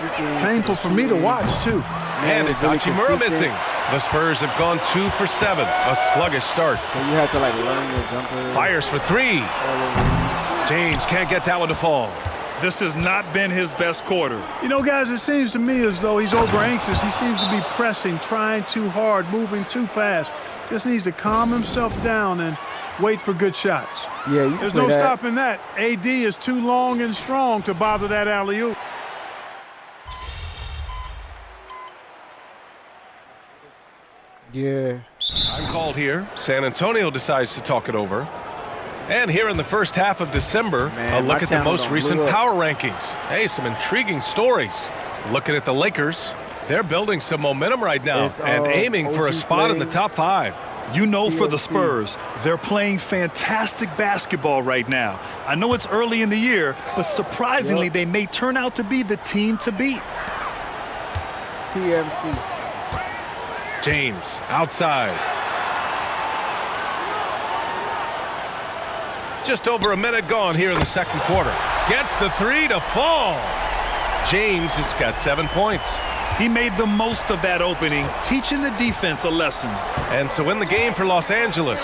painful for me to watch, too. And it's Hachimura missing. The Spurs have gone 2 for 7. A sluggish start. So you have to learn your jumper. Fires for 3. James can't get that one to fall. This has not been his best quarter. You know, guys, it seems to me as though he's over anxious. He seems to be pressing, trying too hard, moving too fast. Just needs to calm himself down and wait for good shots. Yeah, there's no stopping that. AD is too long and strong to bother that alley-oop. Yeah. I'm called here. San Antonio decides to talk it over. And here in the first half of December, a look at the most recent power rankings. Hey, some intriguing stories. Looking at the Lakers, they're building some momentum right now and aiming for a spot in the top 5. You know, for the Spurs, they're playing fantastic basketball right now. I know it's early in the year, but surprisingly, they may turn out to be the team to beat. TMC. James outside. Just over a minute gone here in the second quarter. Gets the 3 to fall. James has got 7 points. He made the most of that opening, teaching the defense a lesson. And so in the game for Los Angeles,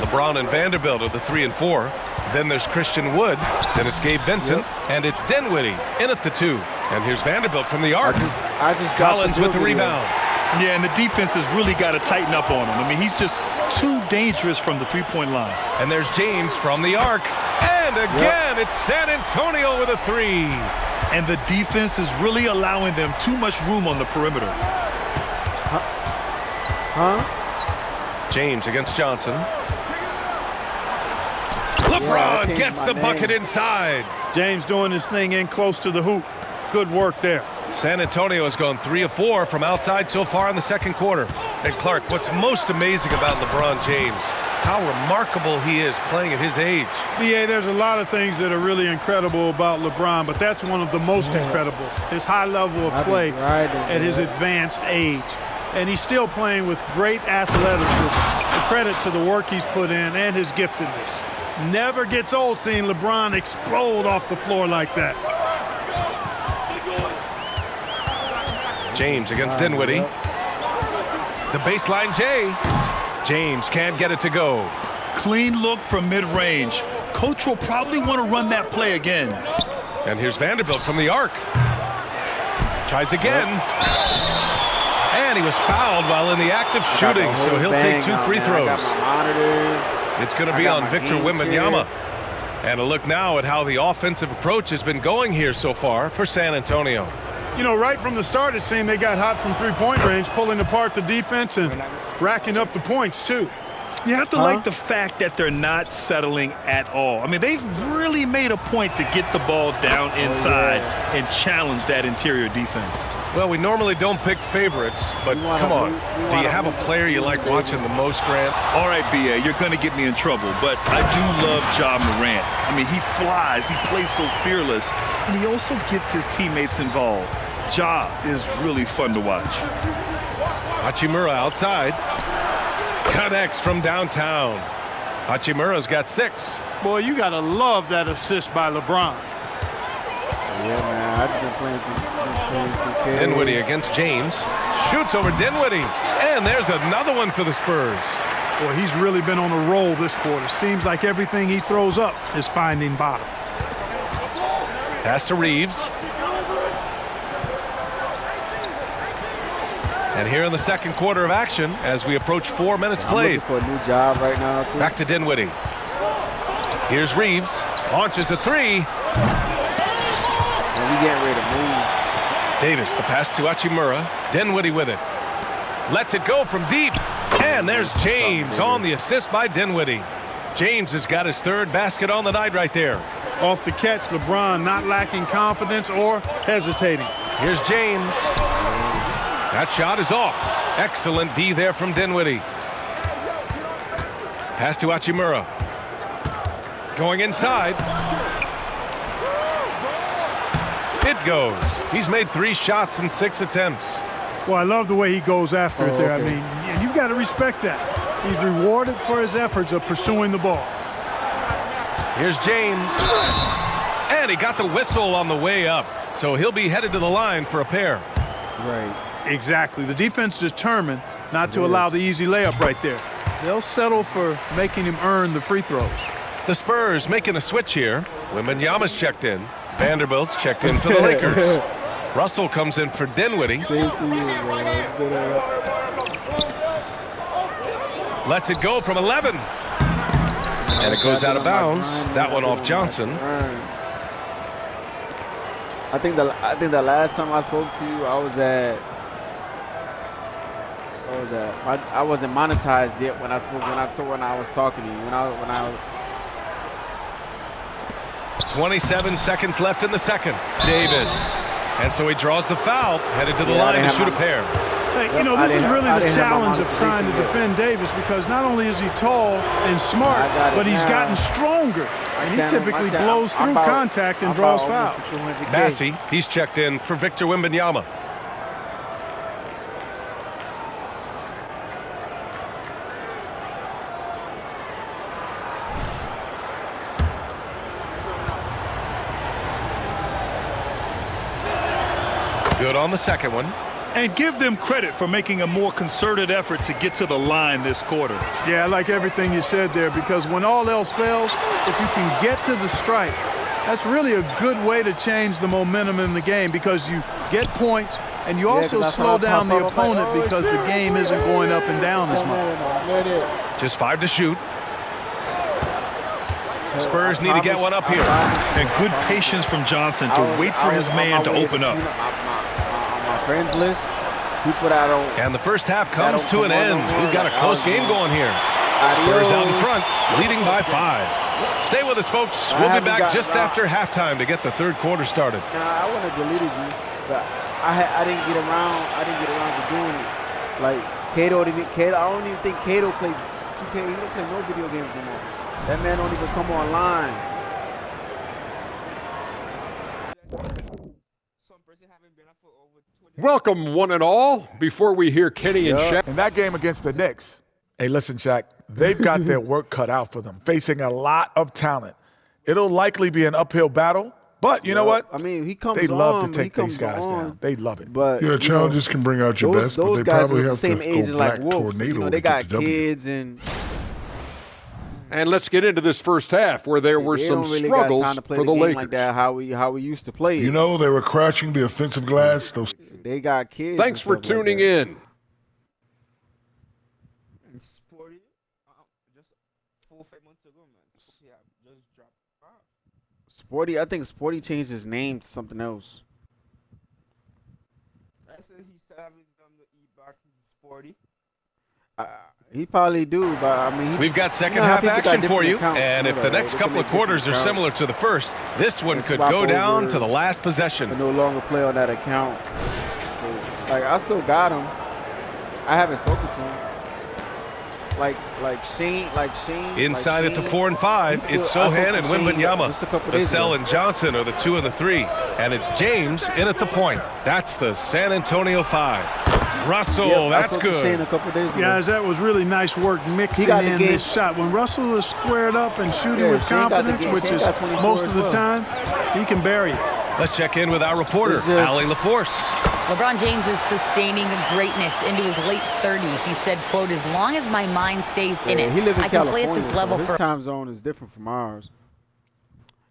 LeBron and Vanderbilt are the 3 and 4. Then there's Christian Wood. Then it's Gabe Vincent. And it's Dinwiddie in at the 2. And here's Vanderbilt from the arc. Collins with the rebound. Yeah, and the defense has really got to tighten up on him. I mean, he's just too dangerous from the three-point line. And there's James from the arc. And again, it's San Antonio with a 3. And the defense is really allowing them too much room on the perimeter. James against Johnson. LeBron gets the bucket inside. James doing his thing in close to the hoop. Good work there. San Antonio has gone 3 of 4 from outside so far in the second quarter. And Clark, what's most amazing about LeBron James, how remarkable he is playing at his age. BA, there's a lot of things that are really incredible about LeBron, but that's one of the most incredible. His high level of play at his advanced age. And he's still playing with great athleticism. A credit to the work he's put in and his giftedness. Never gets old seeing LeBron explode off the floor like that. James against Dinwiddie. The baseline J. James can't get it to go. Clean look from mid-range. Coach will probably want to run that play again. And here's Vanderbilt from the arc. Tries again. And he was fouled while in the act of shooting, so he'll take 2 free throws. It's going to be on Victor Wembanyama. And a look now at how the offensive approach has been going here so far for San Antonio. You know, right from the start, it seemed they got hot from three-point range, pulling apart the defense and racking up the points, too. You have to like the fact that they're not settling at all. I mean, they've really made a point to get the ball down inside and challenge that interior defense. Well, we normally don't pick favorites, but come on. Do you have a player you like watching the most, Grant? All right, B.A., you're going to get me in trouble, but I do love Ja Morant. I mean, he flies, he plays so fearless, and he also gets his teammates involved. Ja is really fun to watch. Hachimura outside. Connects from downtown. Hachimura's got 6. Boy, you got to love that assist by LeBron. Yeah, man, I've just been playing 2K. Dinwiddie against James. Shoots over Dinwiddie. And there's another one for the Spurs. Boy, he's really been on a roll this quarter. Seems like everything he throws up is finding bottom. Pass to Reeves. And here in the second quarter of action, as we approach 4 minutes played. I'm looking for a new job right now, too. Back to Dinwiddie. Here's Reeves. Launches a 3. getting ready to move. Davis, the pass to Hachimura. Dinwiddie with it. Lets it go from deep. And there's James on the assist by Dinwiddie. James has got his third basket on the night right there. Off the catch, LeBron not lacking confidence or hesitating. Here's James. That shot is off. Excellent D there from Dinwiddie. Pass to Hachimura. Going inside. It goes. He's made 3 shots in 6 attempts. Well, I love the way he goes after it there. Okay. I mean, and you've got to respect that. He's rewarded for his efforts of pursuing the ball. Here's James. And he got the whistle on the way up. So he'll be headed to the line for a pair. Right. Exactly. The defense determined not to allow the easy layup right there. They'll settle for making him earn the free throws. The Spurs making a switch here. Wembanyama's checked in. Vanderbilt's checked in for the Lakers. Russell comes in for Dinwiddie. Lets it go from 11. And it goes out of bounds. That one off Johnson. I think the last time I spoke to you, I wasn't monetized yet when I was talking to you. When I 27 seconds left in the second. Davis. And so he draws the foul, headed to the line to shoot a pair. Hey, you know, this is really the challenge of trying to defend Davis, because not only is he tall and smart, but he's gotten stronger. And he typically blows through contact and draws fouls. Massey, he's checked in for Victor Wembanyama. Good on the second one. And give them credit for making a more concerted effort to get to the line this quarter. Yeah, I like everything you said there, because when all else fails, if you can get to the stripe, that's really a good way to change the momentum in the game, because you get points and you also slow down the opponent because the game isn't going up and down as much. Just 5 to shoot. Spurs need to get one up here. And good patience from Johnson to wait for his man to open up. My friends list, people that don't. And the first half comes to an end. We've got a close game going here. Spurs out in front, leading by 5. Stay with us, folks. We'll be back just after halftime to get the third quarter started. Nah, I wouldn't have deleted you, but I didn't get around to doing it. Like Cato, I don't even think Cato played 2K. He don't play no video games anymore. That man don't even come online. Welcome, one and all. Before we hear Kenny and Shaq. In that game against the Knicks, hey, listen, Shaq, they've got their work cut out for them, facing a lot of talent. It'll likely be an uphill battle, but you know what? I mean, they love to take these guys down. They love it. But yeah, challenges can bring out your best, but they probably have to go black tornado. You know, they got kids And let's get into this first half, where there were some struggles for the Lakers. Like that, how we used to play. You know, they were crashing the offensive glass. They got kids. Thanks for tuning in. Sporty, just 4 or 5 months ago, man. Yeah, just dropped out. Sporty, I think Sporty changed his name to something else. I said he said having done the E-back Sporty. He probably do, but I mean... We've got second half action for you, and if the next couple of quarters are similar to the first, this one could go down to the last possession. I no longer play on that account. Like, I still got him. I haven't spoken to him. Like Shane. Inside at the 4 and 5, it's Sohan and Wembanyama. Vassell and Johnson are the 2 and the 3, and it's James in at the point. That's the San Antonio 5. Russell, that's good. Guys, that was really nice work mixing in this shot. When Russell is squared up and shooting with confidence, which is most of the time, he can bury it. Let's check in with our reporter, Allie LaForce. LeBron James is sustaining greatness into his late 30s. He said, quote, "As long as my mind stays in it, I can play at this level for..." His time zone is different from ours.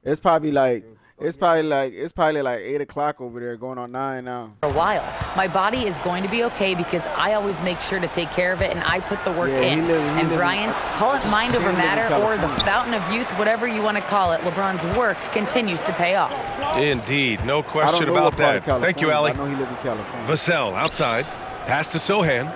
It's probably like It's probably like 8 o'clock over there, going on 9 now. For a while. My body is going to be okay because I always make sure to take care of it and I put the work in. And Brian, call it mind over matter or the fountain of youth, whatever you want to call it. LeBron's work continues to pay off. Indeed, no question about that. Thank you, Allie. I know he lives in California. Vassell outside. Pass to Sohan.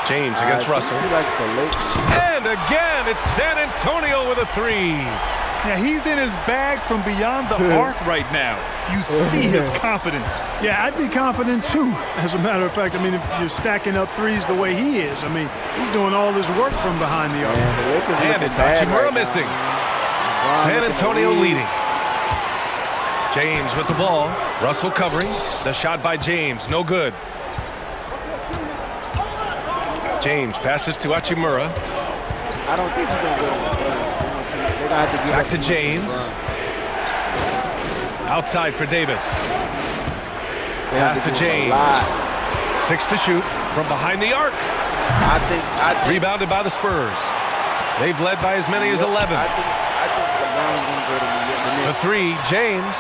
James against Russell. And again, it's San Antonio with a 3. Yeah, he's in his bag from beyond the arc right now. You see his confidence. Yeah, I'd be confident too. As a matter of fact, I mean, if you're stacking up threes the way he is, I mean, he's doing all this work from behind the arc. And it's Hachimura missing. San Antonio leading. James with the ball. Russell covering. The shot by James, no good. James passes to Hachimura. I don't think he's going to go. Back to James. Outside for Davis. Pass to James. 6 to shoot from behind the arc. I think rebounded by the Spurs. They've led by as many as 11. I think LeBron's going to go to the 3, James.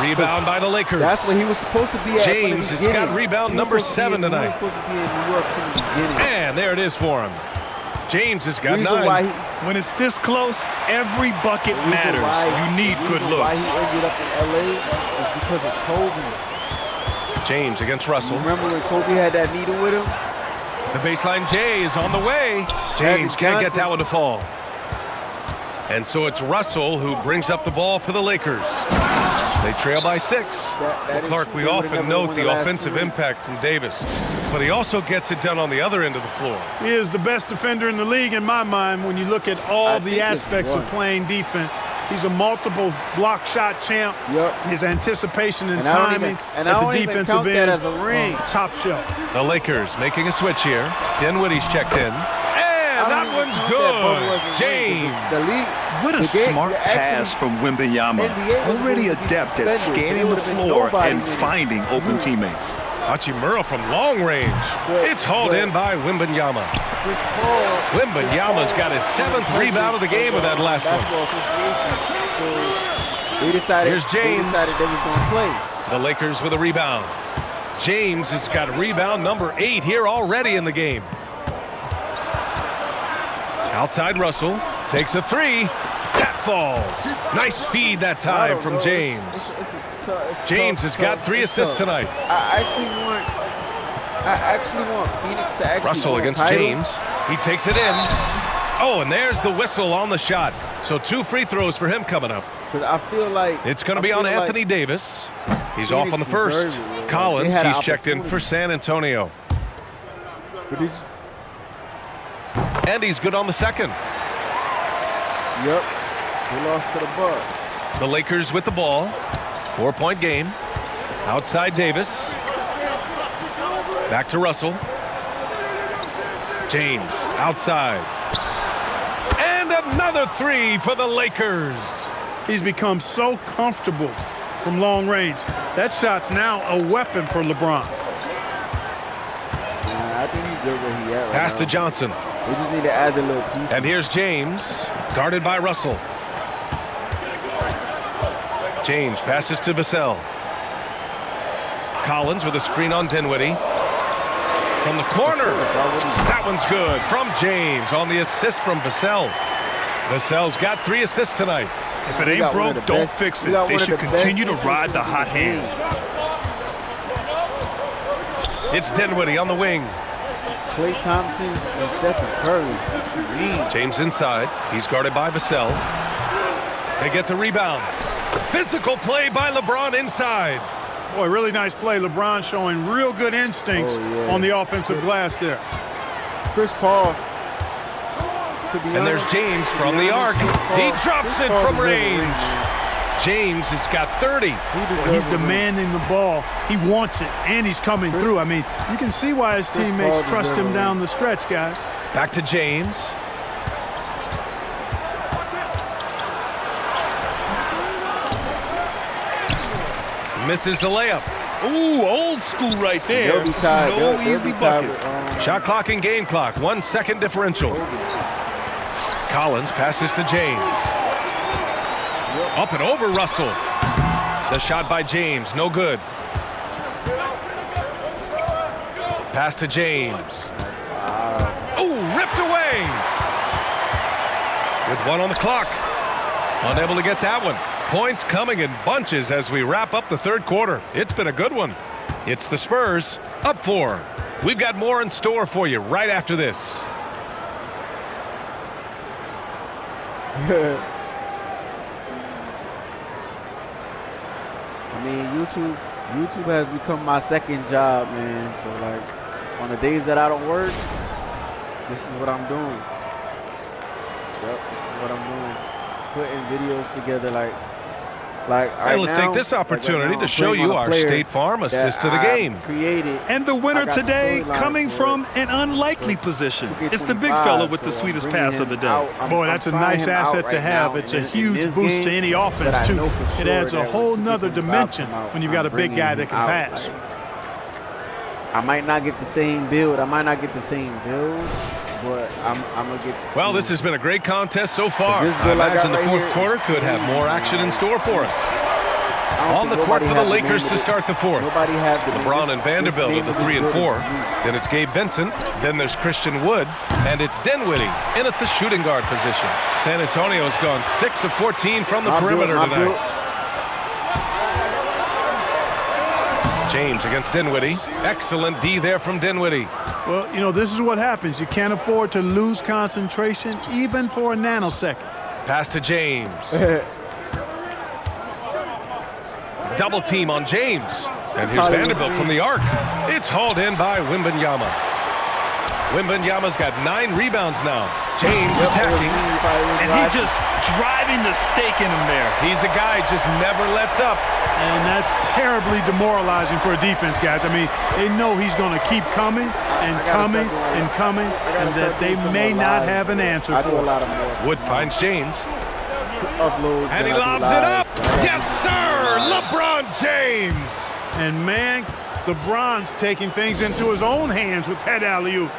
Rebound by the Lakers. That's where he was supposed to be at. James has got rebound number 7 tonight. He was supposed to be in New York from the beginning. And there it is for him. James has got 9. When it's this close, every bucket matters. You need good looks. Why he ended up in LA is because of Kobe. James against Russell. Remember when Kobe had that needle with him? The baseline J is on the way. James can't get that one to fall. And so it's Russell who brings up the ball for the Lakers. They trail by 6. Clark, we often note the offensive impact from Davis, but he also gets it done on the other end of the floor. He is the best defender in the league in my mind when you look at all the aspects of playing defense. He's a multiple block shot champ. His anticipation and timing at the defensive end, top shelf. The Lakers making a switch here. Dinwiddie's checked in. And that one's good. James. What a smart pass from Wembanyama. Already adept at scanning the floor and finding open teammates. Hachimura from long range. It's hauled in by Wembanyama. Wembanyama's got his 7th rebound of the game with that last one. Here's James. They decided they was going to play. The Lakers with a rebound. James has got rebound number 8 here already in the game. Outside Russell. Takes a 3. That falls. Nice feed that time from James. James has got 3 assists tonight. I actually want Phoenix to actually Russell against James. He takes it in. Oh, and there's the whistle on the shot. So 2 free throws for him coming up. I feel like it's going to be on Anthony Davis. He's off on the first. Collins, he's checked in for San Antonio. And he's good on the second. Yep. He lost to the Bucks. The Lakers with the ball. 4-point game. Outside Davis. Back to Russell. James outside. And another 3 for the Lakers. He's become so comfortable from long range. That shot's now a weapon for LeBron. I think he's good where he at right Pass now. to Johnson. They just need to add the little pieces. And here's James, guarded by Russell. James passes to Vassell. Collins with a screen on Dinwiddie. From the corner. That one's good from James on the assist from Vassell. Vassell's got 3 assists tonight. If it ain't broke, don't fix it. They should continue to ride the hot hand. It's Dinwiddie on the wing. Klay Thompson and Stephen Curry. James inside. He's guarded by Vassell. They get the rebound. Physical play by LeBron inside. Boy, really nice play. LeBron showing real good instincts on the offensive glass there. Chris Paul. And there's James from the arc. He drops it from range. James has got 30. He's demanding the ball. He wants it, and he's coming through. I mean, you can see why his teammates trust him down the stretch, guys. Back to James. Misses the layup. Ooh, old school right there. They'll be tied. No easy buckets. Shot clock and game clock. 1 second differential. Collins passes to James. Up and over Russell. The shot by James, no good. Pass to James. Oh, ripped away. With 1 on the clock. Unable to get that one. Points coming in bunches as we wrap up the third quarter. It's been a good one. It's the Spurs up 4. We've got more in store for you right after this. I mean, YouTube has become my second job, man. So, like, on the days that I don't work, this is what I'm doing. Yep, this is what I'm doing. Putting videos together, like Hey, let's take this opportunity to show you our State Farm assist to the game. And the winner today coming from an unlikely position. It's the big fella with the sweetest pass of the day. Boy, that's a nice asset to have. It's a huge boost to any offense, too. It adds a whole nother dimension when you've got a big guy that can pass. I might not get the same build. But I'm going to get... Well, this has been a great contest so far. I imagine the fourth quarter could have more action in store for us. On the court for the Lakers to start the fourth. LeBron and Vanderbilt are the 3 and 4. Then it's Gabe Vincent. Then there's Christian Wood. And it's Dinwiddie in at the shooting guard position. San Antonio's gone 6 of 14 from the perimeter tonight. James against Dinwiddie. Excellent D there from Dinwiddie. Well, you know, this is what happens. You can't afford to lose concentration even for a nanosecond. Pass to James. Double team on James. And here's Vanderbilt from the arc. It's hauled in by Wembanyama. Wembanyama's got 9 rebounds now. James attacking. And he just driving the stake in him there. He's a guy just never lets up. And that's terribly demoralizing for a defense, guys. I mean, they know he's going to keep coming and coming and coming, and that they may not have an answer for it. Wood finds James. And he lobs it up. Yes, sir! LeBron James! And, man, LeBron's taking things into his own hands with that alley-oop.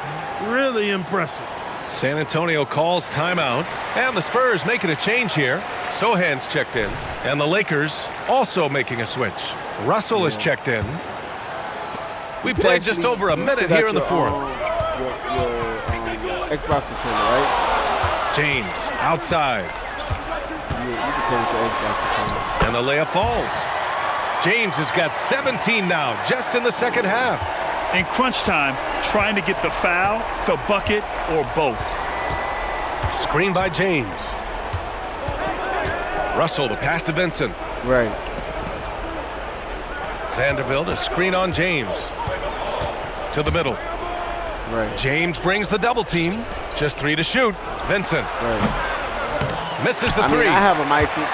Really impressive. San Antonio calls timeout, and the Spurs making a change here. Sohan's checked in, and the Lakers also making a switch. Russell is checked in. We played just over a minute here in the fourth. Xbox controller, right? James outside. You can play with your Xbox controller. And the layup falls. James has got 17 now, just in the second half. In crunch time, trying to get the foul, the bucket, or both. Screen by James. Russell, the pass to Vincent. Right. Vanderbilt, a screen on James. To the middle. Right. James brings the double team. Just 3 to shoot. Vincent. Right. Misses the 3. I have my team.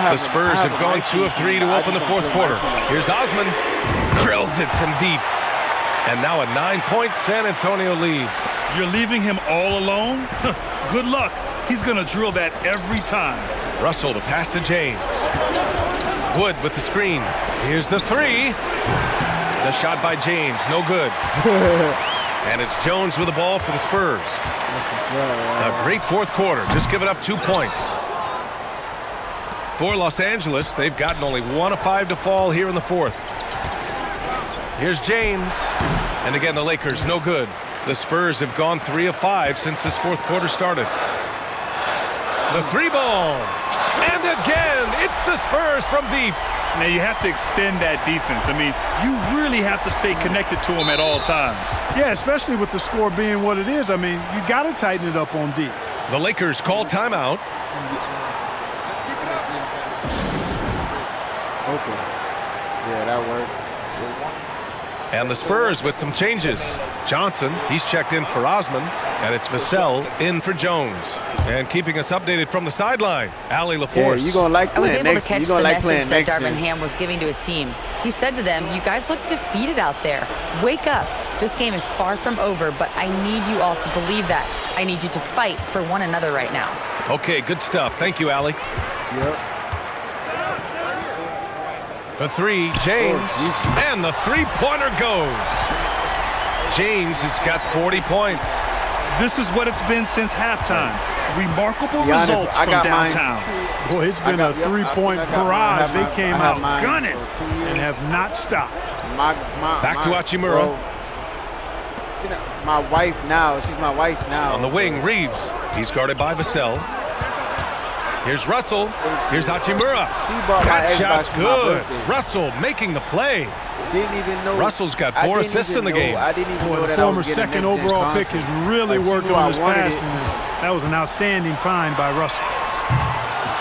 The Spurs have gone 2 of 3 to open the fourth quarter. Here's Osman. Drills it from deep. And now a 9-point San Antonio lead. You're leaving him all alone? Good luck. He's going to drill that every time. Russell, the pass to James. Wood with the screen. Here's the 3. The shot by James, no good. And it's Jones with the ball for the Spurs. A great fourth quarter, just giving up 2 points. For Los Angeles, they've gotten only 1 of 5 to fall here in the fourth. Here's James. And again, the Lakers, no good. The Spurs have gone 3 of 5 since this fourth quarter started. The 3-ball. And again, it's the Spurs from deep. Now, you have to extend that defense. I mean, you really have to stay connected to them at all times. Yeah, especially with the score being what it is. I mean, you got to tighten it up on deep. The Lakers call timeout. Okay. Yeah, that worked. And the Spurs with some changes. Johnson, he's checked in for Osman, and it's Vassell in for Jones. And keeping us updated from the sideline, Allie LaForce. Yeah, you're gonna like I was playing able next. to catch You're the gonna like message playing that next Darvin year. Ham was giving to his team. He said to them, you guys look defeated out there. Wake up. This game is far from over, but I need you all to believe that. I need you to fight for one another right now. Okay, good stuff. Thank you, Allie. Yep. For 3, James. And the 3-pointer goes. James has got 40 points. This is what it's been since halftime. Remarkable Be honest, results I from got downtown. Boy, it's been a three-point barrage. They came out gunning and have not stopped. Back to Hachimura. Bro, my wife now. She's my wife now. On the wing, Reeves. He's guarded by Vassell. Here's Russell. Here's Hachimura. That shot's good. Russell making the play. Didn't even know. Russell's got 4 assists in the game. I didn't even know the that former second overall pick has really worked on his passing. That was an outstanding find by Russell.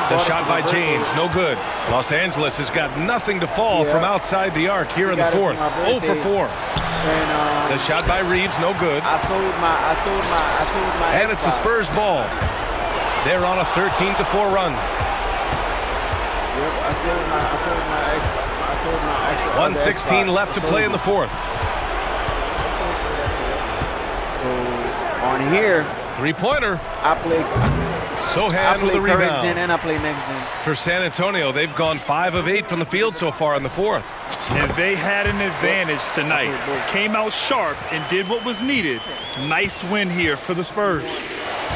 The shot by James, no good. Los Angeles has got nothing to fall from outside the arc here in the fourth. 0 for 4. The shot by Reeves, no good. I sold my. And it's a Spurs ball. They're on a 13-4 run. Yep, I sold my extra. 1:16 left to play in the fourth. So on here, 3-pointer. I play. Sohan with the rebound. And I play next gen. For San Antonio, they've gone 5 of 8 from the field so far in the fourth. And they had an advantage tonight. Came out sharp and did what was needed. Nice win here for the Spurs.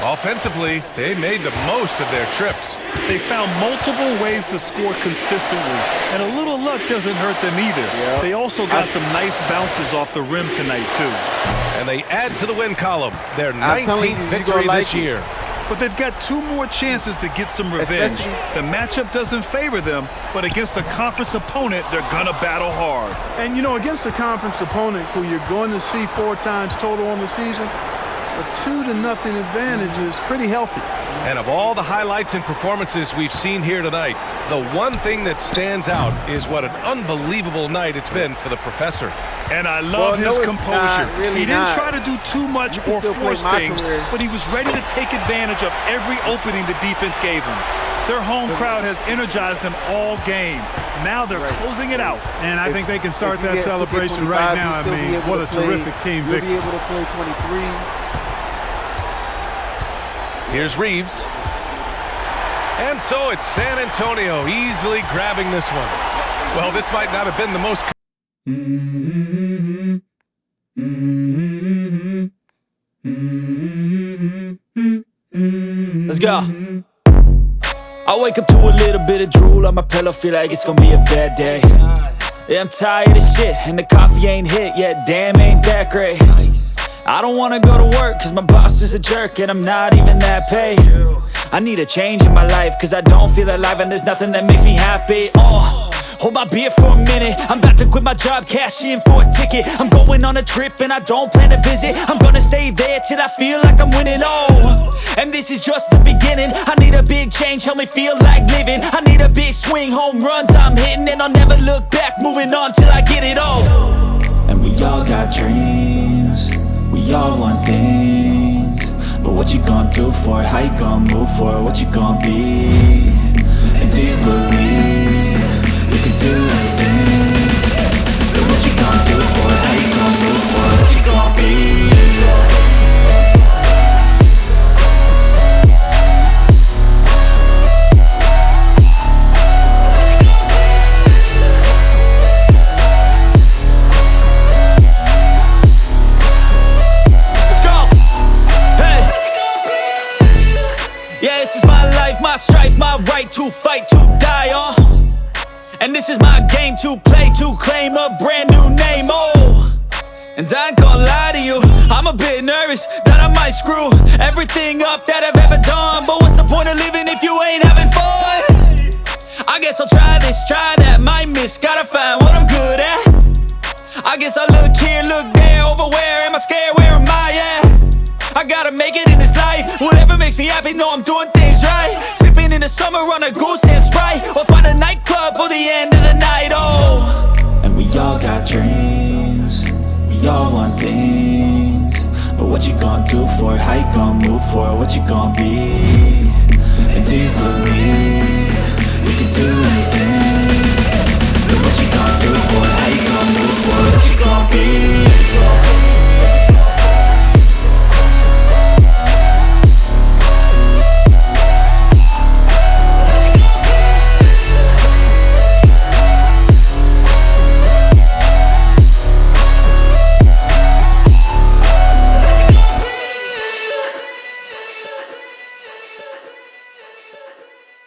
Offensively, they made the most of their trips. They found multiple ways to score consistently, and a little luck doesn't hurt them either. Yep. They also got some nice bounces off the rim tonight, too. And they add to the win column, their 19th victory this year. But they've got 2 more chances to get some revenge. The matchup doesn't favor them, but against a conference opponent, they're going to battle hard. And, you know, against a conference opponent who you're going to see 4 times total on the season, a 2-0 advantage is pretty healthy. And of all the highlights and performances we've seen here tonight, the one thing that stands out is what an unbelievable night it's been for the professor. And I love his composure. He didn't try to do too much or force things, but he was ready to take advantage of every opening the defense gave him. Their home crowd has energized them all game. Now they're closing it out. And I think they can start that celebration right now. I mean, what a terrific team victory. You'll be able to play 23. Here's Reeves. And so it's San Antonio easily grabbing this one. Well, this might not have been the most... Let's go. I wake up to a little bit of drool on my pillow, feel like it's gonna be a bad day. Yeah, I'm tired of shit, and the coffee ain't hit yet, damn, ain't that great. I don't wanna go to work, cause my boss is a jerk, and I'm not even that paid. I need a change in my life, cause I don't feel alive, and there's nothing that makes me happy. Hold my beer for a minute, I'm about to quit my job, cash in for a ticket. I'm going on a trip and I don't plan to visit. I'm gonna stay there till I feel like I'm winning, and this is just the beginning. I need a big change, help me feel like living. I need a big swing, home runs I'm hitting, and I'll never look back, moving on till I get it all. And we all got dreams, we all want things, but what you gonna do for it? How you gonna move for it? What you gonna be? And do you believe you can do anything? But what you gonna do for it? How you gonna move for it? What you gonna be? My strife, my right to fight, to die on. And this is my game to play, to claim a brand new name, And I ain't gonna lie to you, I'm a bit nervous that I might screw everything up that I've ever done. But what's the point of living if you ain't having fun? I guess I'll try this, try that, might miss, gotta find what I'm good at. I guess I look here, look there, over where am I scared, where am I at? I gotta make it in this life, whatever makes me happy, know I'm doing things right. Sipping in the summer on a goose and Sprite, or find a nightclub for the end of the night, And we all got dreams, we all want things, but what you gonna do for it? How you gonna move for it? What you gonna be? And do you believe